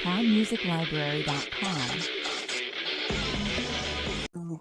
ProudMusicLibrary.com.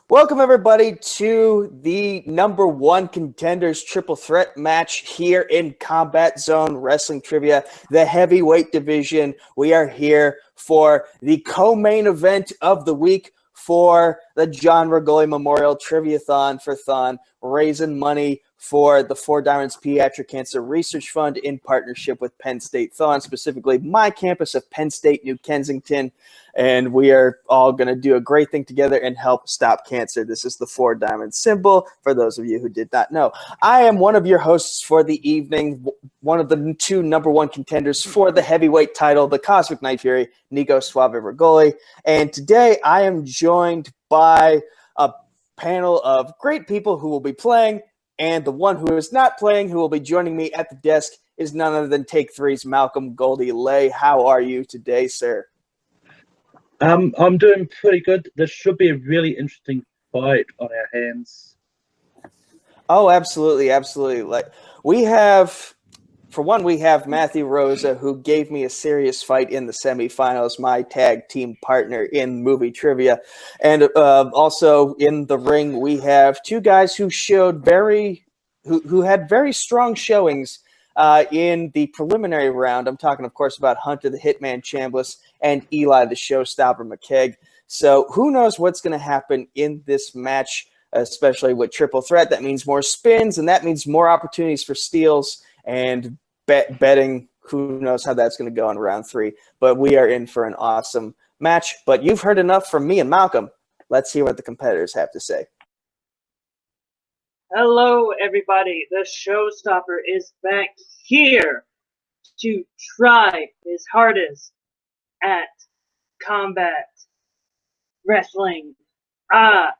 Welcome, everybody, to the number one contenders triple threat match here in Combat Zone Wrestling Trivia, the heavyweight division. We are here for the co-main event of the week for the John Regoli Memorial Trivia-thon for Thon, raising money for the Four Diamonds Pediatric Cancer Research Fund in partnership with Penn State Thon, specifically my campus of Penn State, New Kensington. And we are all going to do a great thing together and help stop cancer. This is the Four Diamond symbol, for those of you who did not know. I am one of your hosts for the evening, one of the two number one contenders for the heavyweight title, the Cosmic Night Fury, Nico Suave Regoli. And today I am joined by a panel of great people who will be playing, and the one who is not playing, who will be joining me at the desk, is none other than Take Three's Malcolm Goldie Lay. How are you today, sir? I'm doing pretty good. This should be a really interesting fight on our hands. Oh, absolutely, absolutely. Like we have Matthew Rosa, who gave me a serious fight in the semifinals, my tag team partner in movie trivia. And also in the ring, we have two guys who showed who had very strong showings in the preliminary round. I'm talking, of course, about Hunter the Hitman Chambless and Eli the Showstopper McCaig. So who knows what's going to happen in this match, especially with triple threat. That means more spins, and that means more opportunities for steals and betting. Who knows how that's going to go in round three. But we are in for an awesome match. But you've heard enough from me and Malcolm. Let's hear what the competitors have to say. Hello, everybody. The Showstopper is back here to try his hardest at combat wrestling. As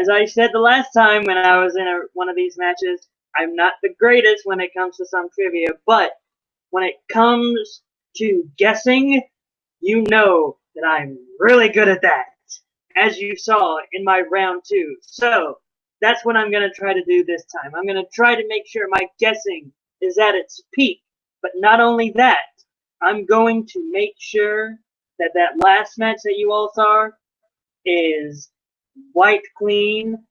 I said the last time when I was in one of these matches, I'm not the greatest when it comes to some trivia, but when it comes to guessing, you know that I'm really good at that, as you saw in my round two. So that's what I'm going to try to do this time. I'm going to try to make sure my guessing is at its peak. But not only that, I'm going to make sure that that last match that you all saw is white clean.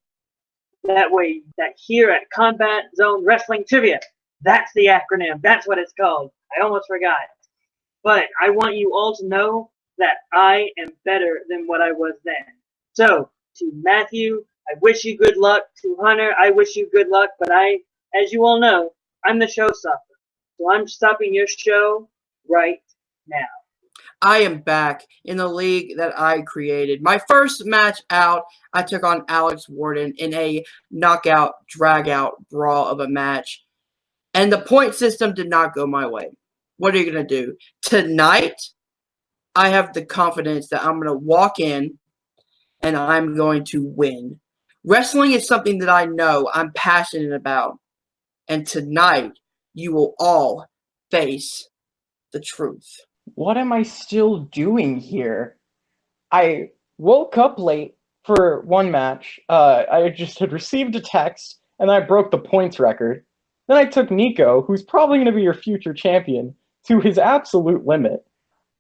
That way, that here at Combat Zone Wrestling Trivia, that's the acronym. That's what it's called. I almost forgot. But I want you all to know that I am better than what I was then. So, to Matthew, I wish you good luck. To Hunter, I wish you good luck. But as you all know, I'm the showstopper. So I'm stopping your show right now. I am back in the league that I created. My first match out, I took on Alex Warden in a knockout, drag-out brawl of a match. And the point system did not go my way. What are you going to do? Tonight, I have the confidence that I'm going to walk in and I'm going to win. Wrestling is something that I know I'm passionate about. And tonight, you will all face the truth. What am I still doing here? I woke up late for one match. I just had received a text, and I broke the points record. Then I took Nico, who's probably going to be your future champion, to his absolute limit.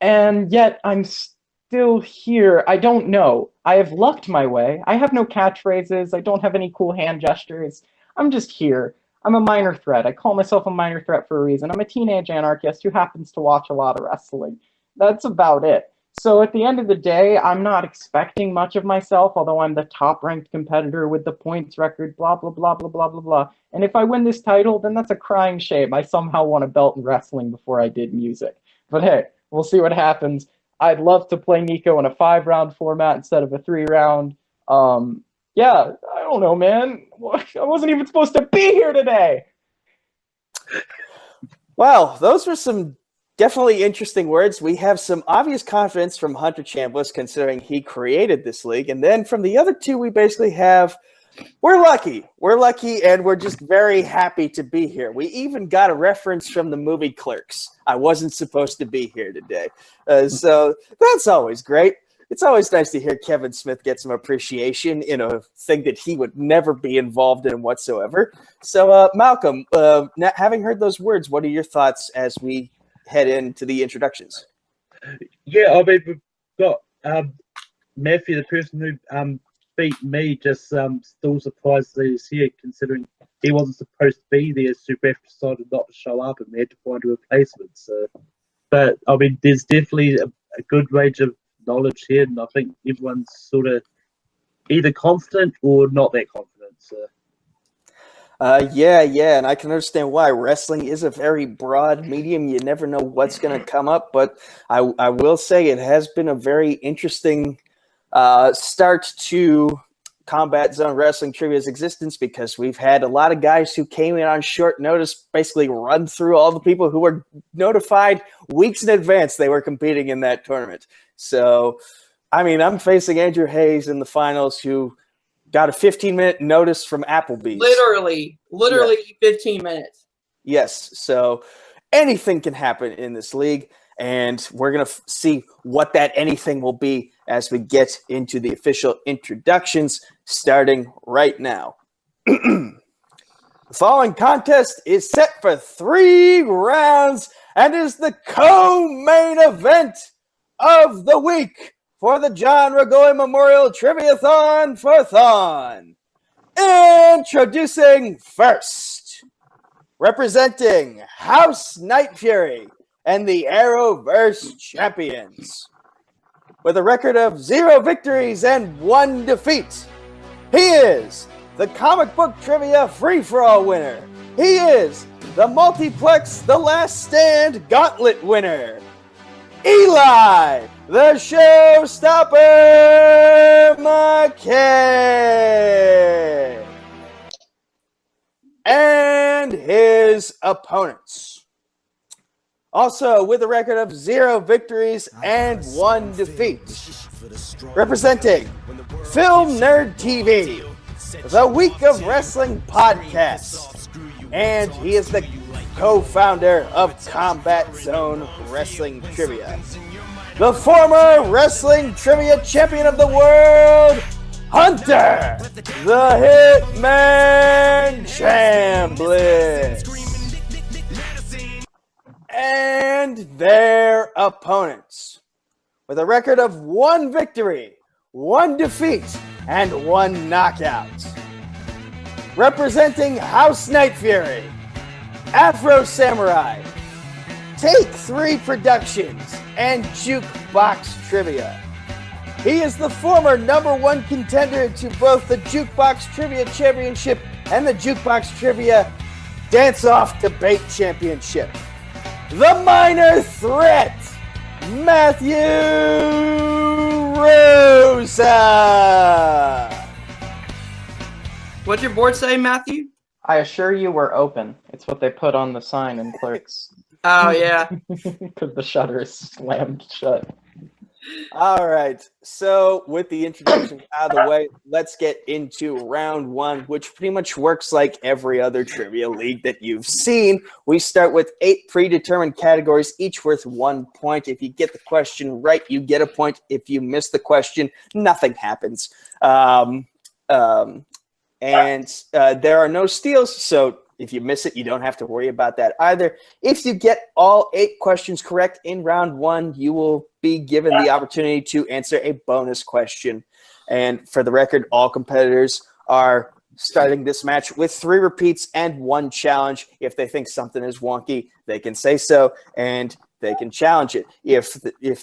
And yet, I'm still here. I don't know. I have lucked my way. I have no catchphrases. I don't have any cool hand gestures. I'm just here. I'm a minor threat. I call myself a minor threat for a reason. I'm a teenage anarchist who happens to watch a lot of wrestling. That's about it. So at the end of the day, I'm not expecting much of myself, although I'm the top-ranked competitor with the points record, blah, blah, blah, blah, blah, blah, blah. And if I win this title, then that's a crying shame. I somehow won a belt in wrestling before I did music. But hey, we'll see what happens. I'd love to play Nico in a 5-round format instead of a 3-round. Yeah, I don't know, man. I wasn't even supposed to be here today. Well, those were some definitely interesting words. We have some obvious confidence from Hunter Chambless, considering he created this league. And then from the other two, we basically have, we're lucky. We're lucky, and we're just very happy to be here. We even got a reference from the movie Clerks. I wasn't supposed to be here today. So that's always great. it's always nice to hear Kevin Smith get some appreciation in a thing that he would never be involved in whatsoever. So, Malcolm, now, having heard those words, what are your thoughts as we head into the introductions? Yeah, I mean, we've got Matthew, the person who beat me, just still surprised that he's here, considering he wasn't supposed to be there. Super F decided not to show up, and we had to find a replacement. So, but I mean, there's definitely a good range of knowledge here, and I think everyone's sort of either confident or not that confident. So. Yeah, and I can understand why. Wrestling is a very broad medium. You never know what's going to come up, but I will say it has been a very interesting start to Combat Zone Wrestling Trivia's existence, because we've had a lot of guys who came in on short notice basically run through all the people who were notified weeks in advance they were competing in that tournament. So, I mean, I'm facing Andrew Hayes in the finals, who got a 15-minute notice from Applebee's. Literally 15 minutes. Yes, so anything can happen in this league, and we're going to see what that anything will be as we get into the official introductions, starting right now. The following contest is set for 3 rounds and is the co-main event of the week for the John Ragoy Memorial Trivia-thon for Thon. Introducing first, representing House Night Fury and the Arrowverse champions. With a record of 0 victories and 1 defeat, he is the comic book trivia free-for-all winner. He is the multiplex The Last Stand gauntlet winner. Eli, the Showstopper McCaig. And his opponents. Also, with a record of 0 victories and 1 defeat, representing Film Nerd TV, the Week of Wrestling podcast, and he is the co-founder of Combat Zone Wrestling Trivia, the former Wrestling Trivia Champion of the World, Hunter, the Hitman Chambless. And their opponents, with a record of 1 victory, 1 defeat, and 1 knockout, representing House Night Fury, Afro Samurai, Take 3 Productions, and Jukebox Trivia. He is the former #1 contender to both the Jukebox Trivia Championship and the Jukebox Trivia Dance-Off Debate Championship. The Minor Threat, Matthew Rosa. What'd your board say, Matthew? I assure you we're open. It's what they put on the sign in Clerks. Oh, yeah. Because the shutter is slammed shut. All right, so with the introduction out of the way, let's get into round 1, which pretty much works like every other trivia league that you've seen. We start with 8 predetermined categories, each worth 1 point. If you get the question right, you get a point. If you miss the question, nothing happens. And there are no steals, so if you miss it, you don't have to worry about that either. If you get all 8 questions correct in round 1, you will be given the opportunity to answer a bonus question. And for the record, all competitors are starting this match with 3 repeats and 1 challenge. If they think something is wonky, they can say so, and they can challenge it. If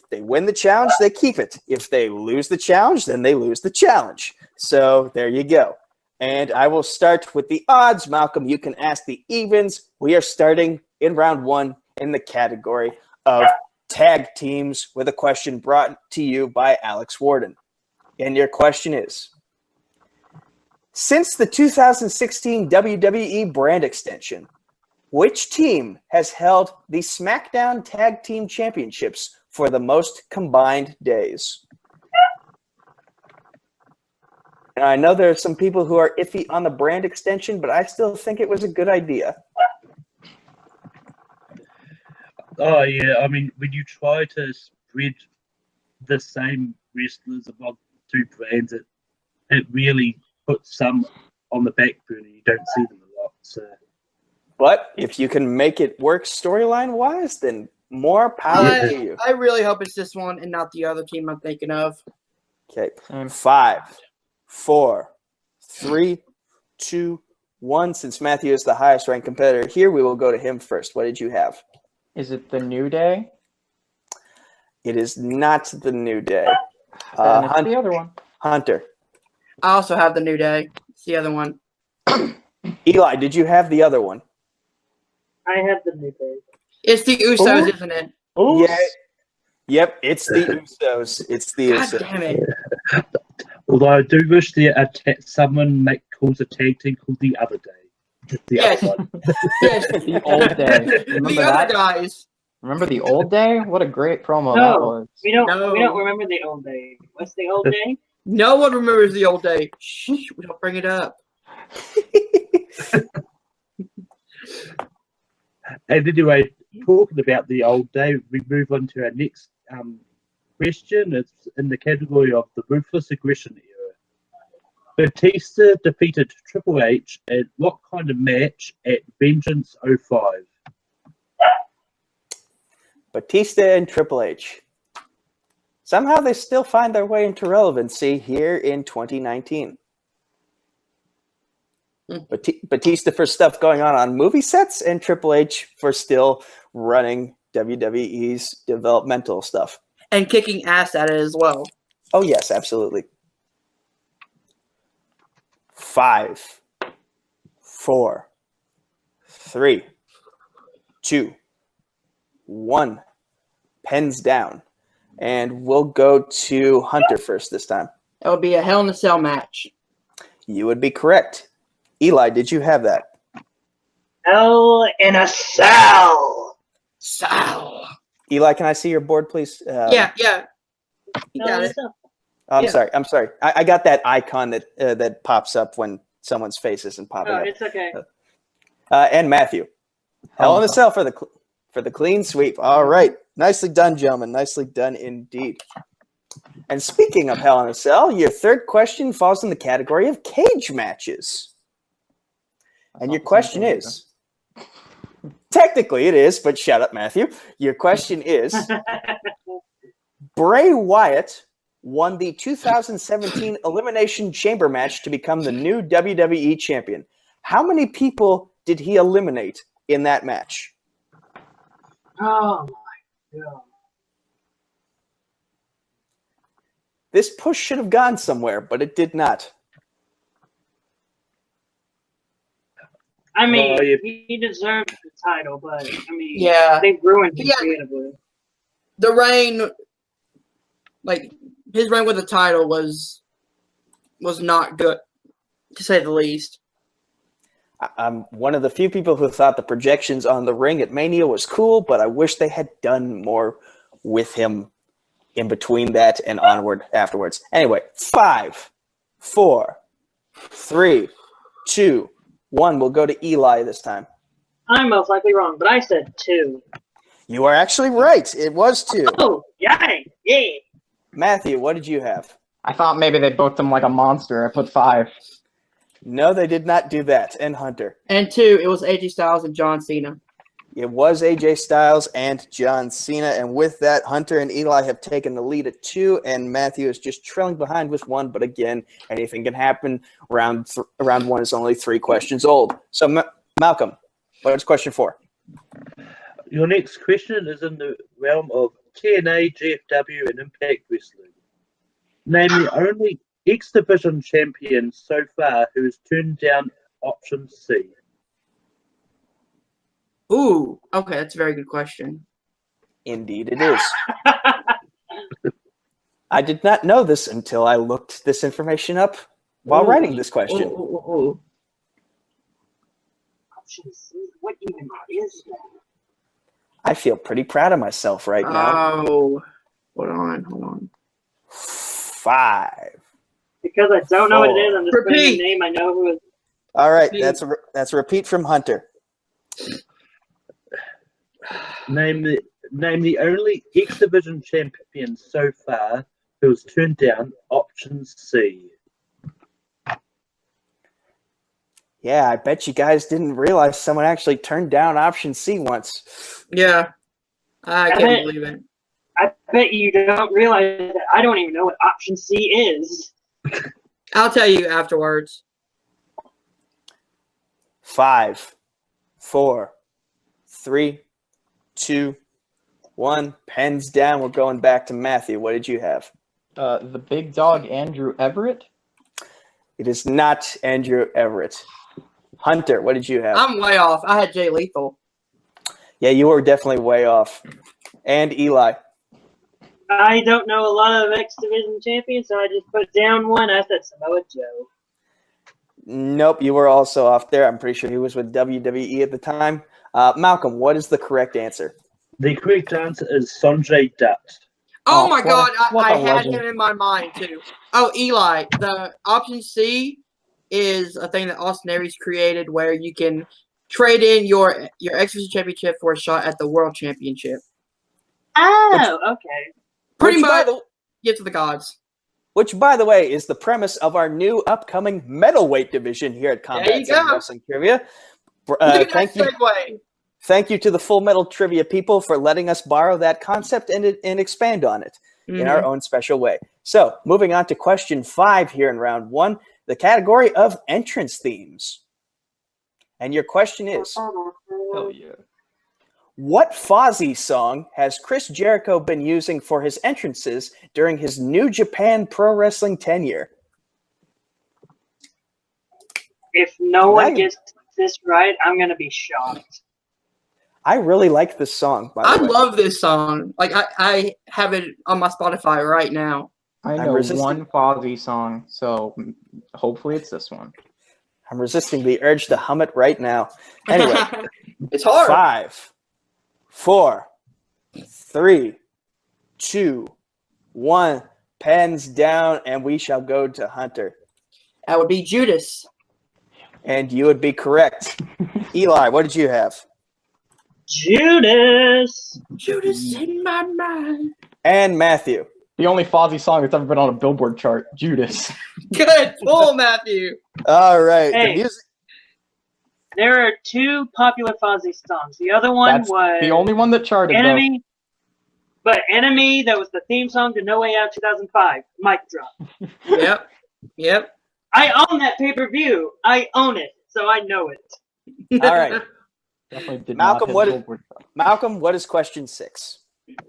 they win the challenge, they keep it. If they lose the challenge, then they lose the challenge. So there you go. And I will start with the odds. Malcolm, you can ask the evens. We are starting in round 1 in the category of tag teams with a question brought to you by Alex Warden. And your question is, since the 2016 WWE brand extension, which team has held the SmackDown Tag Team Championships for the most combined days? And I know there are some people who are iffy on the brand extension, but I still think it was a good idea. Oh, yeah. I mean, when you try to spread the same wrestlers, among two brands, it really puts some on the back burner. You don't see them a lot. So, But if you can make it work storyline wise, then more power to you. I really hope it's this one and not the other team I'm thinking of. Okay. 5, 4, 3, 2, 1. Since Matthew is the highest ranked competitor here, we will go to him first. What did you have? Is it the New Day? It is not the New Day. Then it's the other one. Hunter. I also have the New Day. It's the other one. Eli, did you have the other one? I have the New Day. It's the Usos, Ooh. isn't it? Oops. Yeah. Yep, it's the Usos. It's the God Usos. damn it. although I do wish someone calls a tag team called the Other Day. The Yes. other one. Yes. The old day. Remember The that? other guys. Remember the old day? What a great promo that No, was. we don't. No. We don't remember the old day. What's the old day? No one remembers the old day. Shh, we don't bring it up. And anyway, talking about the old day, we move on to our next question. It's in the category of the Ruthless Aggression era. Batista defeated Triple H at what kind of match at Vengeance 05? Batista and Triple H. Somehow they still find their way into relevancy here in 2019. Batista for stuff going on movie sets, and Triple H for still running WWE's developmental stuff. And kicking ass at it as well. Oh, yes, absolutely. 5, 4, 3, 2, 1. Pens down. And we'll go to Hunter first this time. It would be a Hell in a Cell match. You would be correct. Eli, did you have that? Hell in a Cell. Sal. Eli, can I see your board, please? Yeah. You Hell got in a it. Cell. I'm Yeah. sorry. I got that icon that pops up when someone's face isn't popping Oh, up. it's okay. And Matthew. Hell in a Cell for the clean sweep. All right. Nicely done, gentlemen. Nicely done indeed. And speaking of Hell in a Cell, your third question falls in the category of cage matches. And your question is, technically it is, but shut up, Matthew. Your question is, Bray Wyatt won the 2017 Elimination Chamber match to become the new WWE champion. How many people did he eliminate in that match? Oh my god. This push should have gone somewhere, but it did not. I mean, Oh, yeah. he deserved the title, but I mean, Yeah. they ruined him Yeah. creatively. The reign, like his reign with the title was not good, to say the least. I'm one of the few people who thought the projections on the ring at Mania was cool, but I wish they had done more with him in between that and onward afterwards. Anyway, 5, 4, 3, 2, 1. We'll go to Eli this time. I'm most likely wrong, but I said 2. You are actually right. It was 2. Oh, yay! Yeah. Matthew, what did you have? I thought maybe they booked him like a monster. I put 5. No, they did not do that. And Hunter. And 2, it was AJ Styles and John Cena. It was AJ Styles and John Cena. And with that, Hunter and Eli have taken the lead at 2, and Matthew is just trailing behind with 1. But again, anything can happen. Round 1 is only 3 questions old. So, Malcolm, what's question 4? Your next question is in the realm of TNA, GFW, and Impact Wrestling. Name the only X Division champion so far who has turned down option C. Ooh, okay, that's a very good question. Indeed it is. I did not know this until I looked this information up while Ooh. writing this question. Ooh. Option C. What even is that? I feel pretty proud of myself right now. Oh, hold on. 5. Because I don't know what it is, I'm just putting Repeat. the name. I know who it is. All right, Repeat. that's a repeat from Hunter. Name the only X Division champion so far who was turned down? Option C. Yeah, I bet you guys didn't realize someone actually turned down option C once. Yeah. I can't believe it. I bet you don't realize that I don't even know what option C is. I'll tell you afterwards. 5, 4, 3, 2, 1. Pens down. We're going back to Matthew. What did you have? The big dog Andrew Everett. It is not Andrew Everett. Hunter, what did you have? I'm way off. I had Jay Lethal. Yeah, you were definitely way off. And Eli. I don't know a lot of X Division champions, so I just put down one. I said Samoa Joe. Nope, you were also off there. I'm pretty sure he was with WWE at the time. Malcolm, what is the correct answer? The correct answer is Sanjay Dutt. Oh my God, what I a had legend. him in my mind too. Oh, Eli, the option C is a thing that Austin Aries created where you can trade in your X Division championship for a shot at the World Championship. Oh, okay. Pretty Which, by much, the- give to the gods. Which, by the way, is the premise of our new upcoming metalweight division here at Combat you Zone go. Wrestling Trivia. Look at Thank that you. segue. Thank you to the Full Metal Trivia people for letting us borrow that concept and expand on it in our own special way. So, moving on to question 5 here in round 1, the category of entrance themes. And your question is, Hell yeah. what Fozzy song has Chris Jericho been using for his entrances during his New Japan Pro Wrestling tenure? If no one Nice. gets this right, I'm going to be shocked. I really like this song, by I the way. love this song. Like I have it on my Spotify right now. I I'm know resisting- one Fozzy song, so hopefully it's this one. I'm resisting the urge to hum it right now. Anyway, It's hard. 5, 4, 3, 2, 1. Pens down, and we shall go to Hunter. That would be Judas. And you would be correct. Eli, what did you have? Judas! Judas in my mind. And Matthew. The only Fozzy song that's ever been on a Billboard chart, Judas. Good pull, Matthew. All right. Hey. The music. There are 2 popular Fozzy songs. The other one That's was the only one that charted, though. Enemy. But Enemy, that was the theme song to No Way Out 2005. Mic drop. Yep. I own that pay-per-view. I own it, so I know it. All right. Definitely did Malcolm, not hit what- Billboard chart. Malcolm, what is question 6?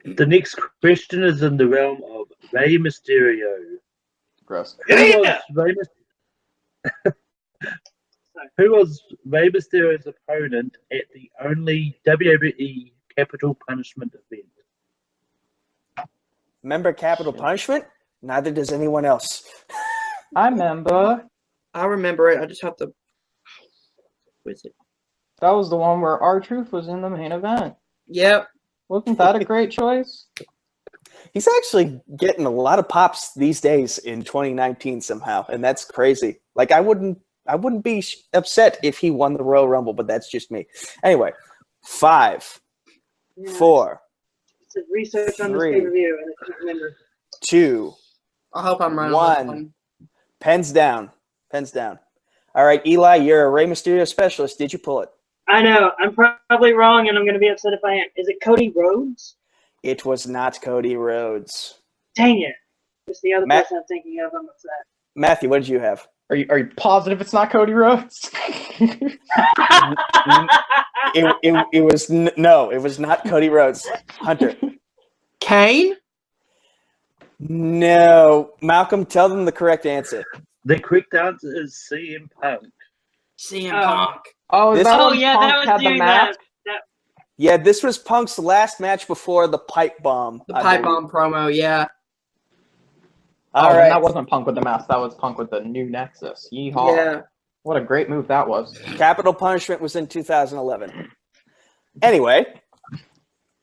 The next question is in the realm of Rey Mysterio. Gross. Who Yeah. was Who was Rey Mysterio's opponent at the only WWE Capital Punishment event? Remember Capital Punishment? Neither does anyone else. I remember. I remember it. I just have to. What is it? That was the one where R-Truth was in the main event. Yep. Wasn't that a great choice? He's actually getting a lot of pops these days in 2019 somehow, and that's crazy. Like I wouldn't be upset if he won the Royal Rumble, but that's just me. Anyway, 5, Yeah. 4, Did research on this 3. pay-per-view, and I can't remember. 2, I hope I'm right on this 1. one. Pens down. Pens down. All right, Eli, you're a Rey Mysterio specialist. Did you pull it? I know. I'm probably wrong, and I'm going to be upset if I am. Is it Cody Rhodes? It was not Cody Rhodes. Dang it. It's the other Matt- person I'm thinking of. I'm upset. Matthew, what did you have? Are you positive it's not Cody Rhodes? It was no, it was not Cody Rhodes. Hunter. Kane? No. Malcolm, tell them the correct answer. The correct answer is CM Punk. CM Oh. Punk. Oh, is This- that Oh, when yeah, Punk that was had the doing mask? that. Yeah, this was Punk's last match before the pipe bomb. The I pipe believe. bomb promo, yeah. All then right. that wasn't Punk with the mask. That was Punk with the new Nexus. Yeehaw. Yeah. What a great move that was. Capital Punishment was in 2011. Anyway,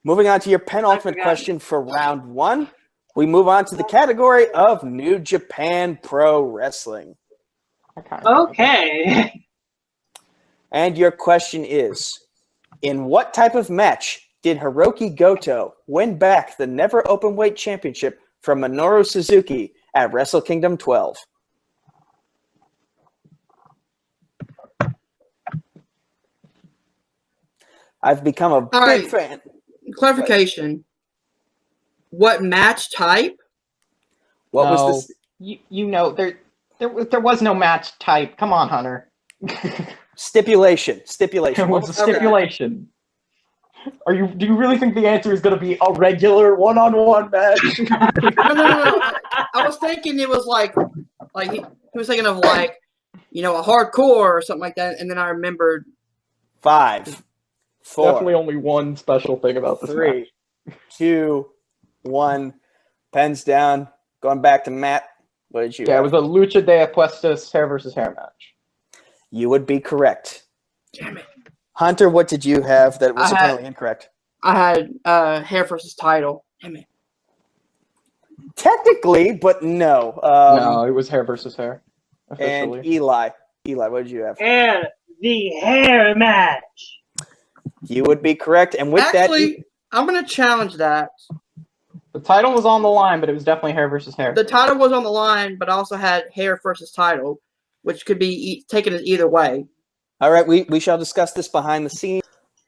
moving on to your penultimate forgot. question for round 1, we move on to the category of New Japan Pro Wrestling. I kinda Okay. And your question is, in what type of match did Hiroki Goto win back the Never Openweight Championship from Minoru Suzuki at Wrestle Kingdom 12? I've become a big fan. Clarification. What match type? What was this? You know, there was no match type. Come on, Hunter. Stipulation. It was a stipulation. Do you really think the answer is going to be a regular one-on-one match? No. I was thinking it was like he was thinking of like, a hardcore or something like that, and then I remembered 5, 4. Definitely only one special thing about this 3, 2, 1. Pens down. Going back to Matt. What did you have? It was a Lucha de Apuestas hair versus hair match. You would be correct. Damn it. Hunter, what did you have that was apparently incorrect? I had hair versus title. Damn it. Technically, but no. No, it was hair versus hair. Officially. And Eli, what did you have? And the hair match. You would be correct. And with Actually, I'm going to challenge that. The title was on the line, but it was definitely hair versus hair. The title was on the line, but I also had hair versus title, which could be taken as either way. All right, we shall discuss this behind the scenes.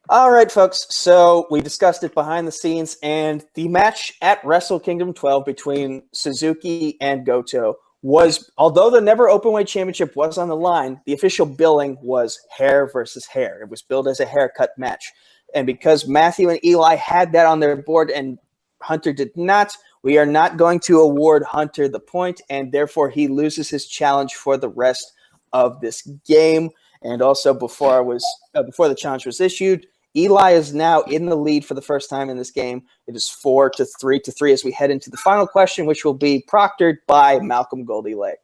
All right, folks, so we discussed it behind the scenes, and the match at Wrestle Kingdom 12 between Suzuki and Goto was, although the Never Openweight Championship was on the line, the official billing was hair versus hair. It was billed as a haircut match. And because Matthew and Eli had that on their board and Hunter did not, we are not going to award Hunter the point, and therefore he loses his challenge for the rest of this game. And also, before the challenge was issued, Eli is now in the lead for the first time in this game. It is 4-3 as we head into the final question, which will be proctored by Malcolm Goldie Lake.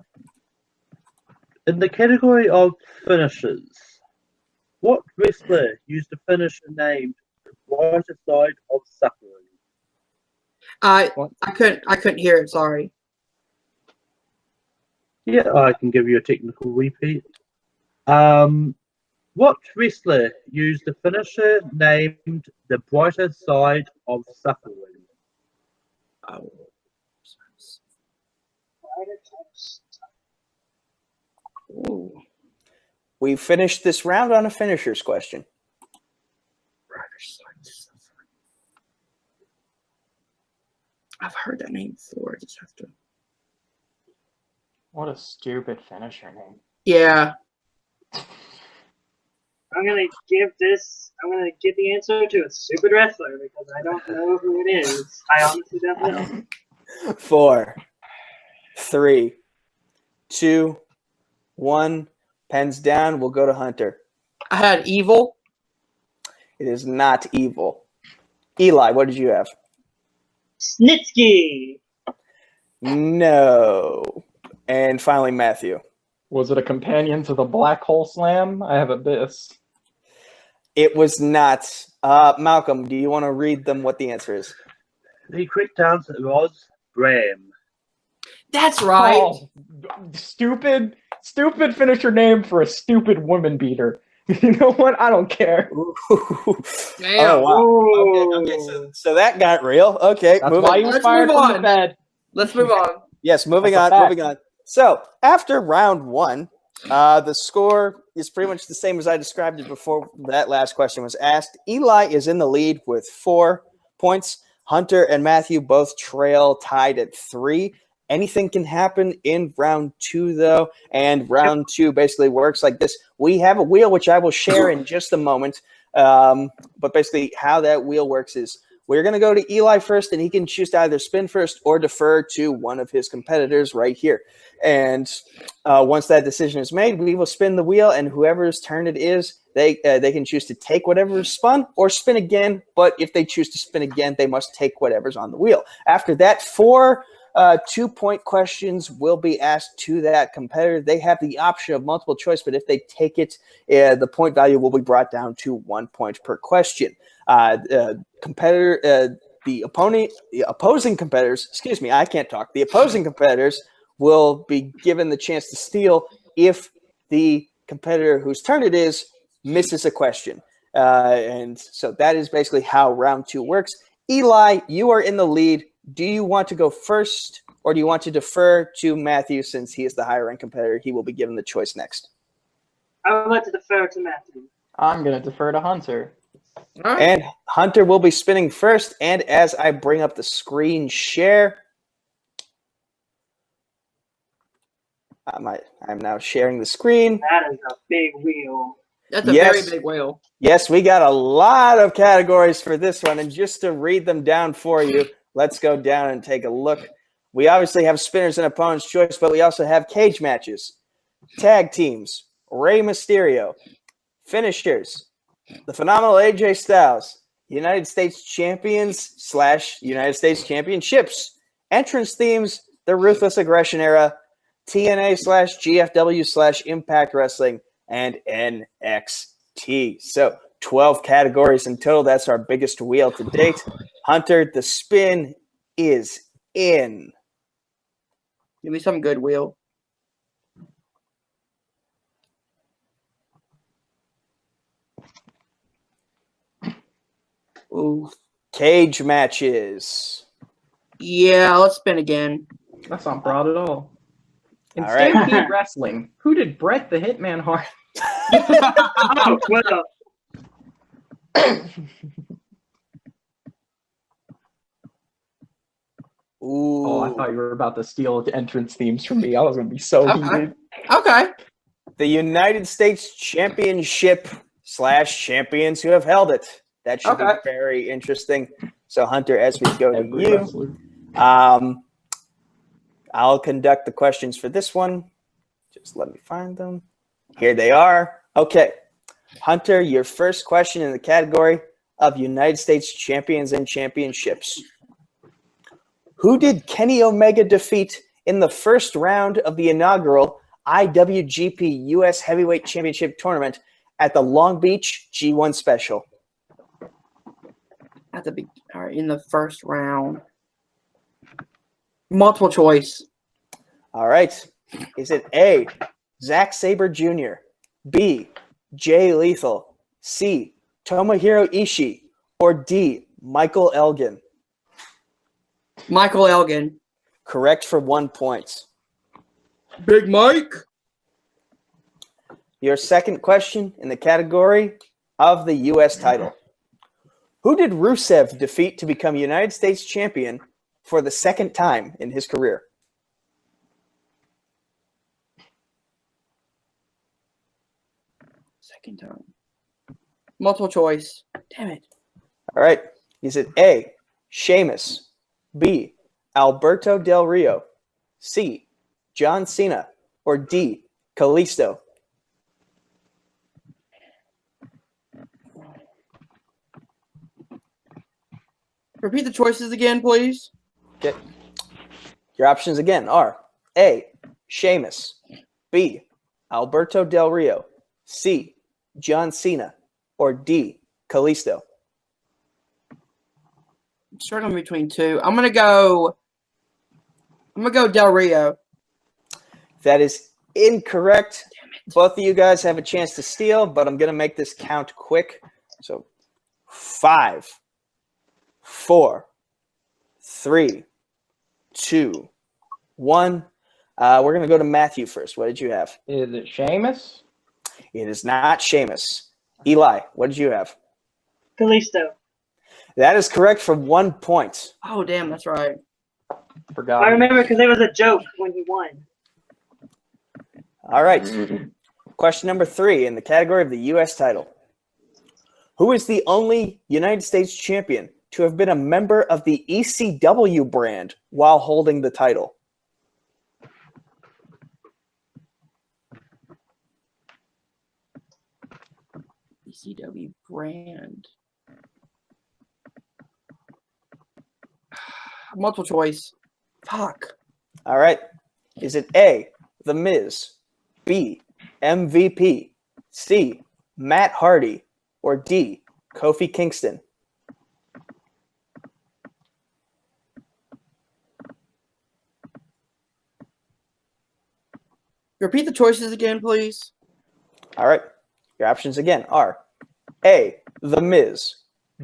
In the category of finishes, what wrestler used a finisher named the brighter side of suffering? I couldn't hear it. Sorry. Yeah, I can give you a technical repeat. What wrestler used a finisher named the brighter side of suffering? Ooh. We finished this round on a finisher's question. I've heard that name before. I just have to. What a stupid finisher name. Yeah. I'm gonna give the answer to a stupid wrestler because I don't know who it is. I honestly don't know. 4, 3, 2, 1. Pens down. We'll go to Hunter. I had Evil. It is not Evil. Eli, what did you have? Snitsky. No. And finally, Matthew. Was it a companion to the Black Hole Slam? I have Abyss. It was not. Malcolm, do you want to read them what the answer is? The correct answer was Bram. That's right. Oh, stupid finisher name for a stupid woman beater. You know what? I don't care. Damn. Oh, wow. Okay, so that got real. Okay, That's why you Let's fired move from the on. bed. Let's move on. Yes, moving That's on, a fact. moving on. So, after round 1, the score is pretty much the same as I described it before that last question was asked. Eli is in the lead with 4 points. Hunter and Matthew both trail tied at 3. Anything can happen in round 2, though, and round 2 basically works like this. We have a wheel, which I will share in just a moment, but basically how that wheel works is we're going to go to Eli first, and he can choose to either spin first or defer to one of his competitors right here. And once that decision is made, we will spin the wheel, and whoever's turn it is, they can choose to take whatever is spun or spin again, but if they choose to spin again, they must take whatever's on the wheel. After that, 4 2-point questions will be asked to that competitor. They have the option of multiple choice, but if they take it, the point value will be brought down to 1 point per question. The opposing competitors, excuse me, I can't talk. The opposing competitors will be given the chance to steal if the competitor whose turn it is misses a question. And so that is basically how round 2 works. Eli, you are in the lead do you want to go first, or do you want to defer to Matthew since he is the higher ranked competitor? He will be given the choice next. I would like to defer to Matthew. I'm going to defer to Hunter. All right. And Hunter will be spinning first. And as I bring up the screen share, I'm now sharing the screen. That is a big wheel. That's a Yes. very big wheel. Yes, we got a lot of categories for this one. And just to read them down for you, let's go down and take a look. We obviously have spinners and opponent's choice, but we also have cage matches, tag teams, Rey Mysterio, finishers, the phenomenal AJ Styles, United States Champions / United States Championships, entrance themes, the Ruthless Aggression Era, TNA / GFW / Impact Wrestling, and NXT. So 12 categories in total. That's our biggest wheel to date. Hunter, the spin is in. Give me some good wheel. Ooh. Cage matches. Yeah, let's spin again. That's not broad at all. In All right. Stampede Wrestling, who did Bret the Hitman Hart? Oh, well. Ooh. Oh, I thought you were about to steal entrance themes from me. I was going to be so Okay. heated. Okay. The United States Championship / champions who have held it. That should Okay. be very interesting. So, Hunter, as we go to Every you, wrestler. I'll conduct the questions for this one. Just let me find them. Here they are. Okay. Hunter, your first question in the category of United States Champions and Championships. Who did Kenny Omega defeat in the first round of the inaugural IWGP US Heavyweight Championship Tournament at the Long Beach G1 Special? At the big, all right, in the first round. Multiple choice. All right. Is it A, Zack Sabre Jr., B, Jay Lethal, C, Tomohiro Ishii, or D, Michael Elgin? Michael Elgin. Correct for 1 point. Big Mike. Your second question in the category of the U.S. title. Who did Rusev defeat to become United States champion for the second time in his career? Second time. Multiple choice. Damn it. All right. Is it A, Sheamus, B, Alberto Del Rio, C, John Cena, or D, Kalisto? Repeat the choices again, please. Okay. Your options again are A, Sheamus, B, Alberto Del Rio, C, John Cena, or D, Kalisto. I'm struggling between two. I'm gonna go Del Rio. That is incorrect. Both of you guys have a chance to steal, but I'm going to make this count quick. So 5, 4, 3, 2, 1. We're going to go to Matthew first. What did you have? Is it Sheamus? It is not Sheamus. Eli, what did you have? Kalisto. That is correct for 1 point. Oh, damn, that's right. Forgot. I remember because it was a joke when he won. All right. Question number 3 in the category of the U.S. title. Who is the only United States champion to have been a member of the ECW brand while holding the title? ECW brand. Multiple choice. Fuck. All right. Is it A, The Miz, B, MVP, C, Matt Hardy, or D, Kofi Kingston? Repeat the choices again, please. All right. Your options again are A, The Miz,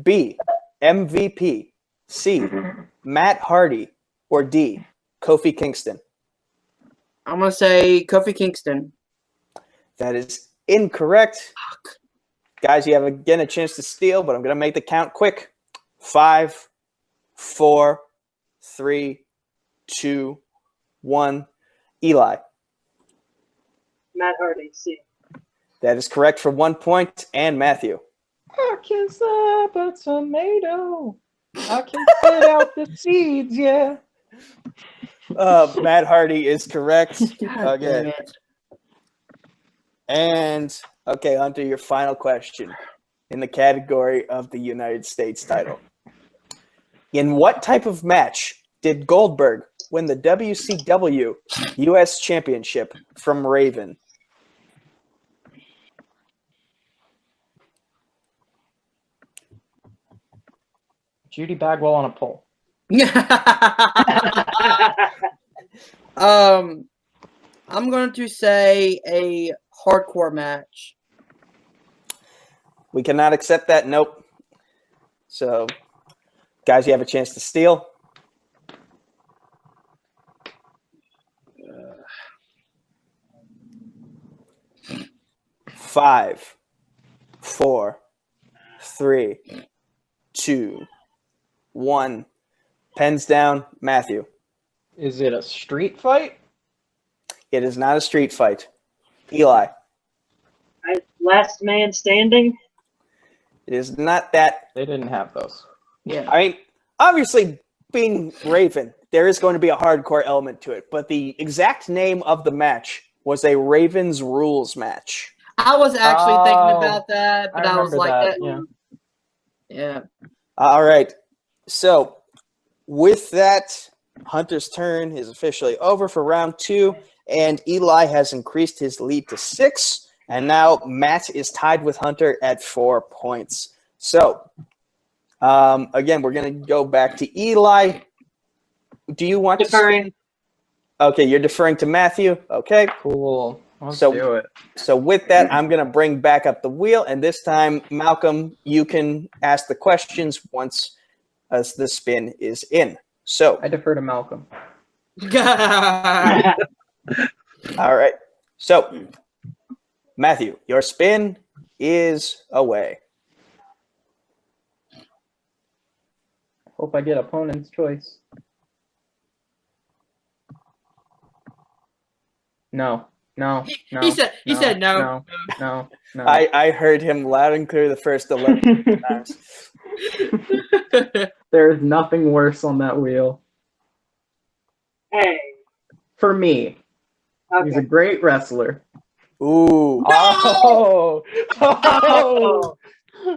B, MVP, C, Matt Hardy, or D, Kofi Kingston? I'm gonna say Kofi Kingston. That is incorrect. Guys, you have again a chance to steal, but I'm going to make the count quick. 5, 4, 3, 2, 1. Eli. Matt Hardy, C. That is correct for 1 point. And Matthew. I can slap a tomato. I can spit out the seeds, yeah. Matt Hardy is correct. God damn Okay. it. And, okay, on to your final question in the category of the United States title. In what type of match did Goldberg win the WCW U.S. Championship from Raven? Judy Bagwell on a pole. I'm going to say a hardcore match. We cannot accept that. Nope. So, guys, you have a chance to steal. 5, 4, 3, 2, 1. Pens down. Matthew. Is it a street fight? It is not a street fight. Eli. Last man standing. It is not that. They didn't have those. Yeah. I mean, obviously, being Raven, there is going to be a hardcore element to it. But the exact name of the match was a Ravens Rules match. I was actually thinking Oh, about that, but I was remember like, that, yeah. All right. So, with that, Hunter's turn is officially over for round 2, and Eli has increased his lead to 6, and now Matt is tied with Hunter at 4 points. So, again, we're going to go back to Eli. Do you want Deferring. to? Okay, you're deferring to Matthew. Okay. Cool. Let's So- do it. So with that, I'm going to bring back up the wheel, and this time, Malcolm, you can ask the questions once the spin is in. So, I defer to Malcolm. all right. So, Matthew, your spin is away. Hope I get opponent's choice. No. He said no. No. I heard him loud and clear the first 11 times. There is nothing worse on that wheel. Hey. For me. He's a Okay. great wrestler. Ooh. Oh!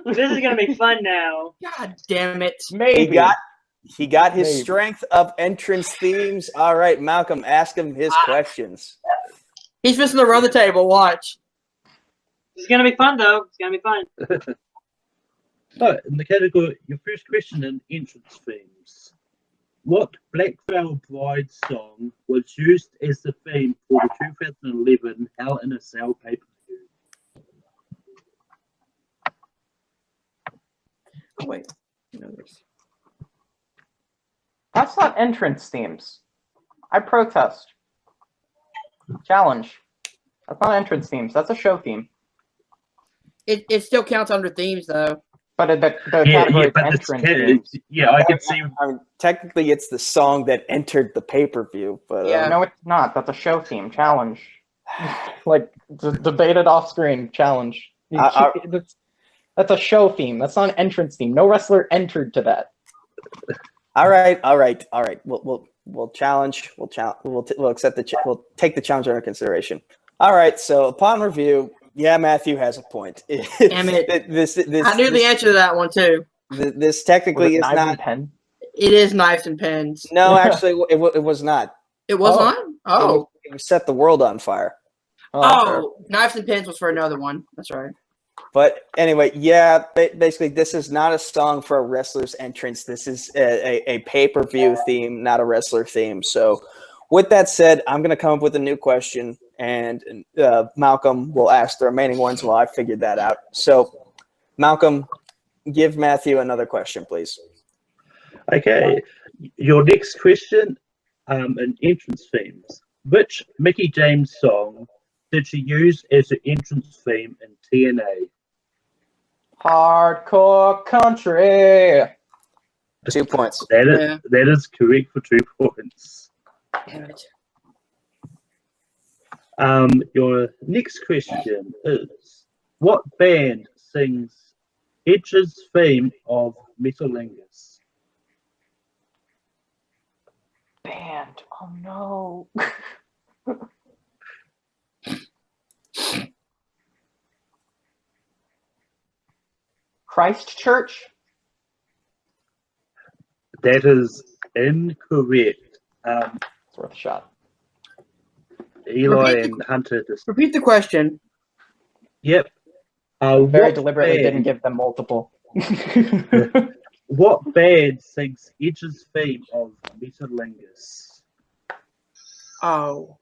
This is gonna be fun now. God damn it. Maybe. He got his Maybe. strength of entrance themes. All right, Malcolm, ask him his questions. He's missing to run the table. Watch. It's gonna be fun though. It's gonna be fun. So, in the category, your first question in entrance themes. What Black Veil Bride song was used as the theme for the 2011 Hell in a Cell pay-per-view? Oh, wait. No, there's- That's not entrance themes. I protest. Challenge. That's not entrance themes. That's a show theme. It still counts under themes, though. But the category is but entrance this themes. I can see. I mean, technically, it's the song that entered the pay-per-view, but Yeah. No, it's not. That's a show theme. Challenge. Like, debate it off screen. Challenge. That's a show theme. That's not an entrance theme. No wrestler entered to that. all right. We'll challenge. We'll accept we'll take the challenge under consideration. All right. So upon review, yeah, Matthew has a point. Damn it. This I knew the answer to that one, too. This technically is Knives and not. pen? It is knives and pens. No, actually, it was not. It was Oh. on? Oh. It set the world on fire. Oh, knives and pens was for another one. That's right. But anyway, yeah, basically, this is not a song for a wrestler's entrance. This is a pay-per-view theme, not a wrestler theme. So with that said, I'm going to come up with a new question, and Malcolm will ask the remaining ones while I figured that out. So, Malcolm, give Matthew another question, please. Okay, your next question, in entrance themes. Which Mickey James song did she use as an entrance theme in TNA? Hardcore country. 2 points. That is correct for 2 points. Damn it. Your next question is, what band sings Edge's theme of Metalingus? Band. Oh no. Christchurch? That is incorrect. It's worth a shot. Eli and Hunter just... Repeat the question. Yep. Very deliberately didn't give them multiple. What band sings Edge's theme of Metalingus? Oh.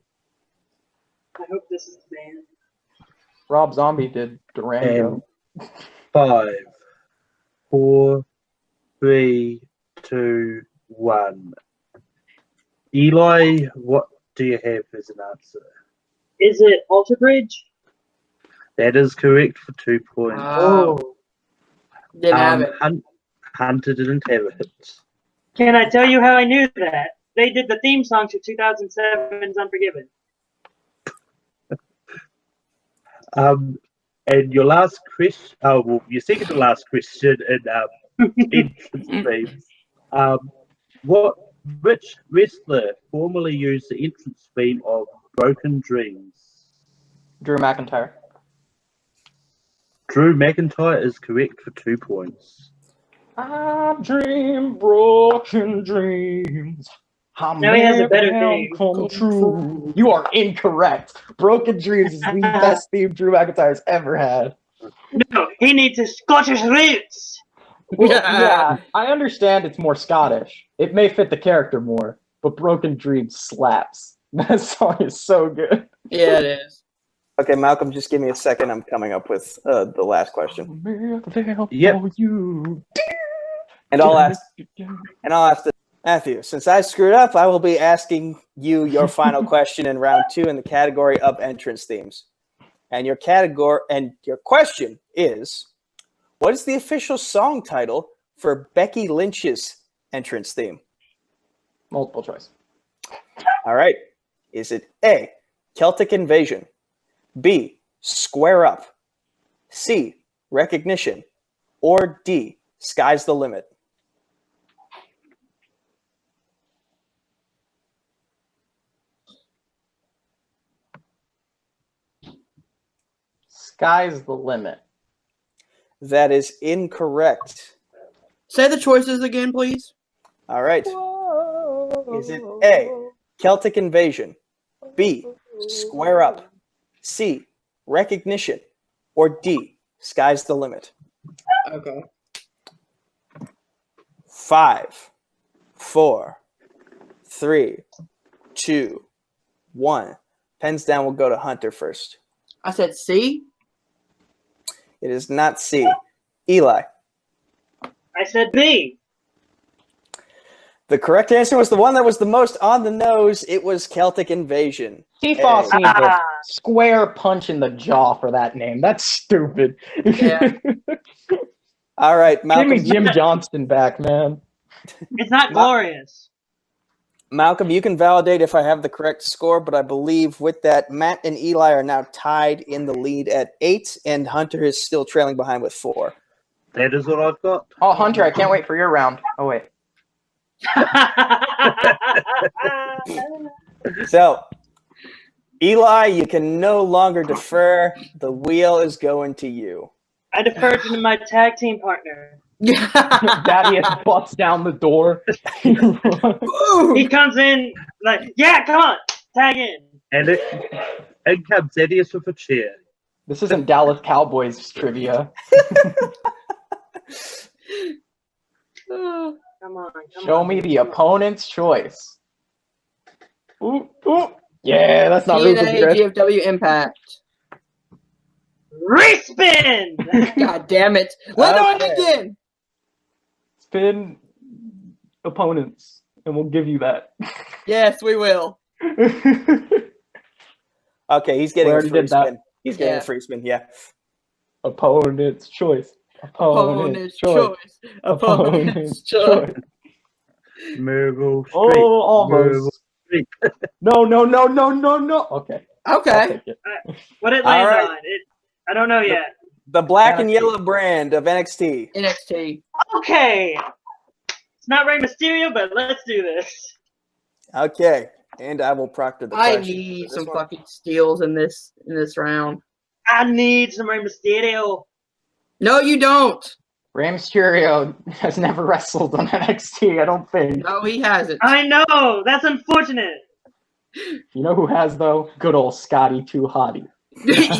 I hope this is the band. Rob Zombie did Durango. 5, 4, 3, 2, 1. Eli, what do you have as an answer? Is it Alter Bridge? That is correct for 2 points. Oh. Didn't have it. Hunter didn't have it. Can I tell you how I knew that? They did the theme song to 2007's Unforgiven. And your last question, your second to last question in entrance themes. Which wrestler formerly used the entrance theme of Broken Dreams? Drew McIntyre. Drew McIntyre is correct for 2 points. I dream broken dreams. Now he has a better theme. Come true. You are incorrect. Broken Dreams is the best theme Drew McIntyre's ever had. No, he needs his Scottish roots. Well, yeah, I understand it's more Scottish. It may fit the character more, but Broken Dreams slaps. That song is so good. Yeah, it is. Okay, Malcolm, just give me a second. I'm coming up with the last question. Yep. And I'll ask this. Matthew, since I screwed up, I will be asking you your final question in round 2 in the category of entrance themes. And your question is, what is the official song title for Becky Lynch's entrance theme? Multiple choice. All right. Is it A, Celtic Invasion, B, Square Up, C, Recognition, or D, Sky's the Limit? Sky's the limit. That is incorrect. Say the choices again, please. All right. Is it A, Celtic Invasion, B, Square Up, C, Recognition, or D, Sky's the Limit? Okay. 5, 4, 3, 2, 1. Pens down. We'll go to Hunter first. I said C. It is not C. Eli. I said B. The correct answer was the one that was the most on the nose. It was Celtic Invasion. T-Foss needs a square punch in the jaw for that name. That's stupid. Yeah. All right, Malcolm. Give me Jim Johnston back, man. It's not glorious. Malcolm, you can validate if I have the correct score, but I believe with that, Matt and Eli are now tied in the lead at 8, and Hunter is still trailing behind with 4. That is what I've got. Oh, Hunter, I can't wait for your round. Oh, wait. So, Eli, you can no longer defer. The wheel is going to you. I deferred to my tag team partner. Daddy busts down the door. He comes in like, yeah, come on, tag in. And in comes Thaddeus with a chair. This isn't Dallas Cowboys trivia. Come on. Show me the opponent's choice. Ooh, ooh. Yeah, that's not TNA Ruthless. GFW Impact. Respin! God damn it. Let Okay. it again. Spin. opponents, and we'll give you that. Yes, we will. Okay, he's getting We a already free did that. spin. He's getting Yeah. a free spin. Yeah. Opponent's choice. Opponent's choice. Opponent's choice. Merville Street. Oh, almost. Merville Street. No. Okay. I'll Okay. take it. What it All lands right. on? I don't know yet. The black and NXT. yellow brand of NXT. NXT. Okay. It's not Rey Mysterio, but let's do this. Okay, and I will proctor the I question. need for this some one. fucking steals in this round. I need some Rey Mysterio. No, you don't. Rey Mysterio has never wrestled on NXT, I don't think. No, he hasn't. I know. That's unfortunate. You know who has, though? Good old Scotty Too Hottie.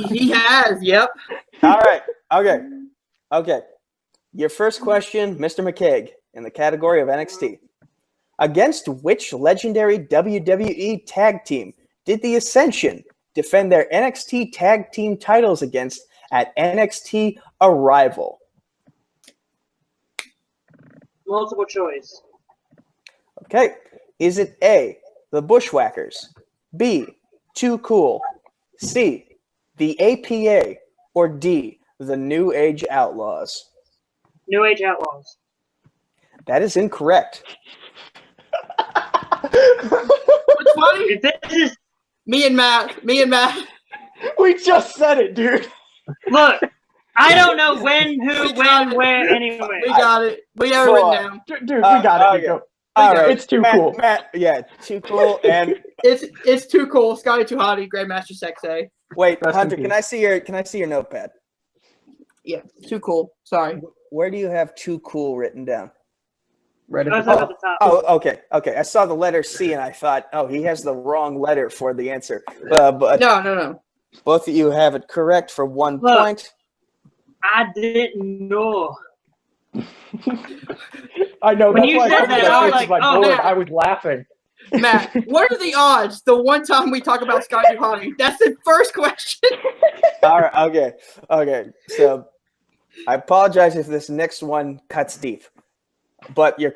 He has. Yep. All right. Okay. Your first question, Mr. McCaig, in the category of NXT. Against which legendary WWE tag team did the Ascension defend their NXT tag team titles against at NXT Arrival? Multiple choice. Okay. Is it A, the Bushwhackers, B, Too Cool, C, the APA, or D, the New Age Outlaws? New Age Outlaws. That is incorrect. What's funny? If this is Me and Matt. We just said it, dude. look, I don't know when, who, when, where. Anyway, We got it. We have it written down. Dude, we got it. okay. Nico. All right. It's Too Matt, Cool. Matt, yeah, Too Cool. And It's Too Cool. Scotty Too Hottie. Grandmaster Sexay. wait, Rest in Hunter, peace. can I see your notepad? Yeah. Too Cool. Sorry. Where do you have Too Cool written down? Right I was at up the at the top. Oh, okay. I saw the letter C and I thought, oh, he has the wrong letter for the answer. But No. both of you have it correct for 1 Look. point. I didn't know. I know. When That's you why said I that, put I was next to like, my oh, board. Matt. I was laughing. Matt, what are the odds? The one time we talk about Scotty Too Hottie. That's the first question. All right, okay. So I apologize if this next one cuts deep. But your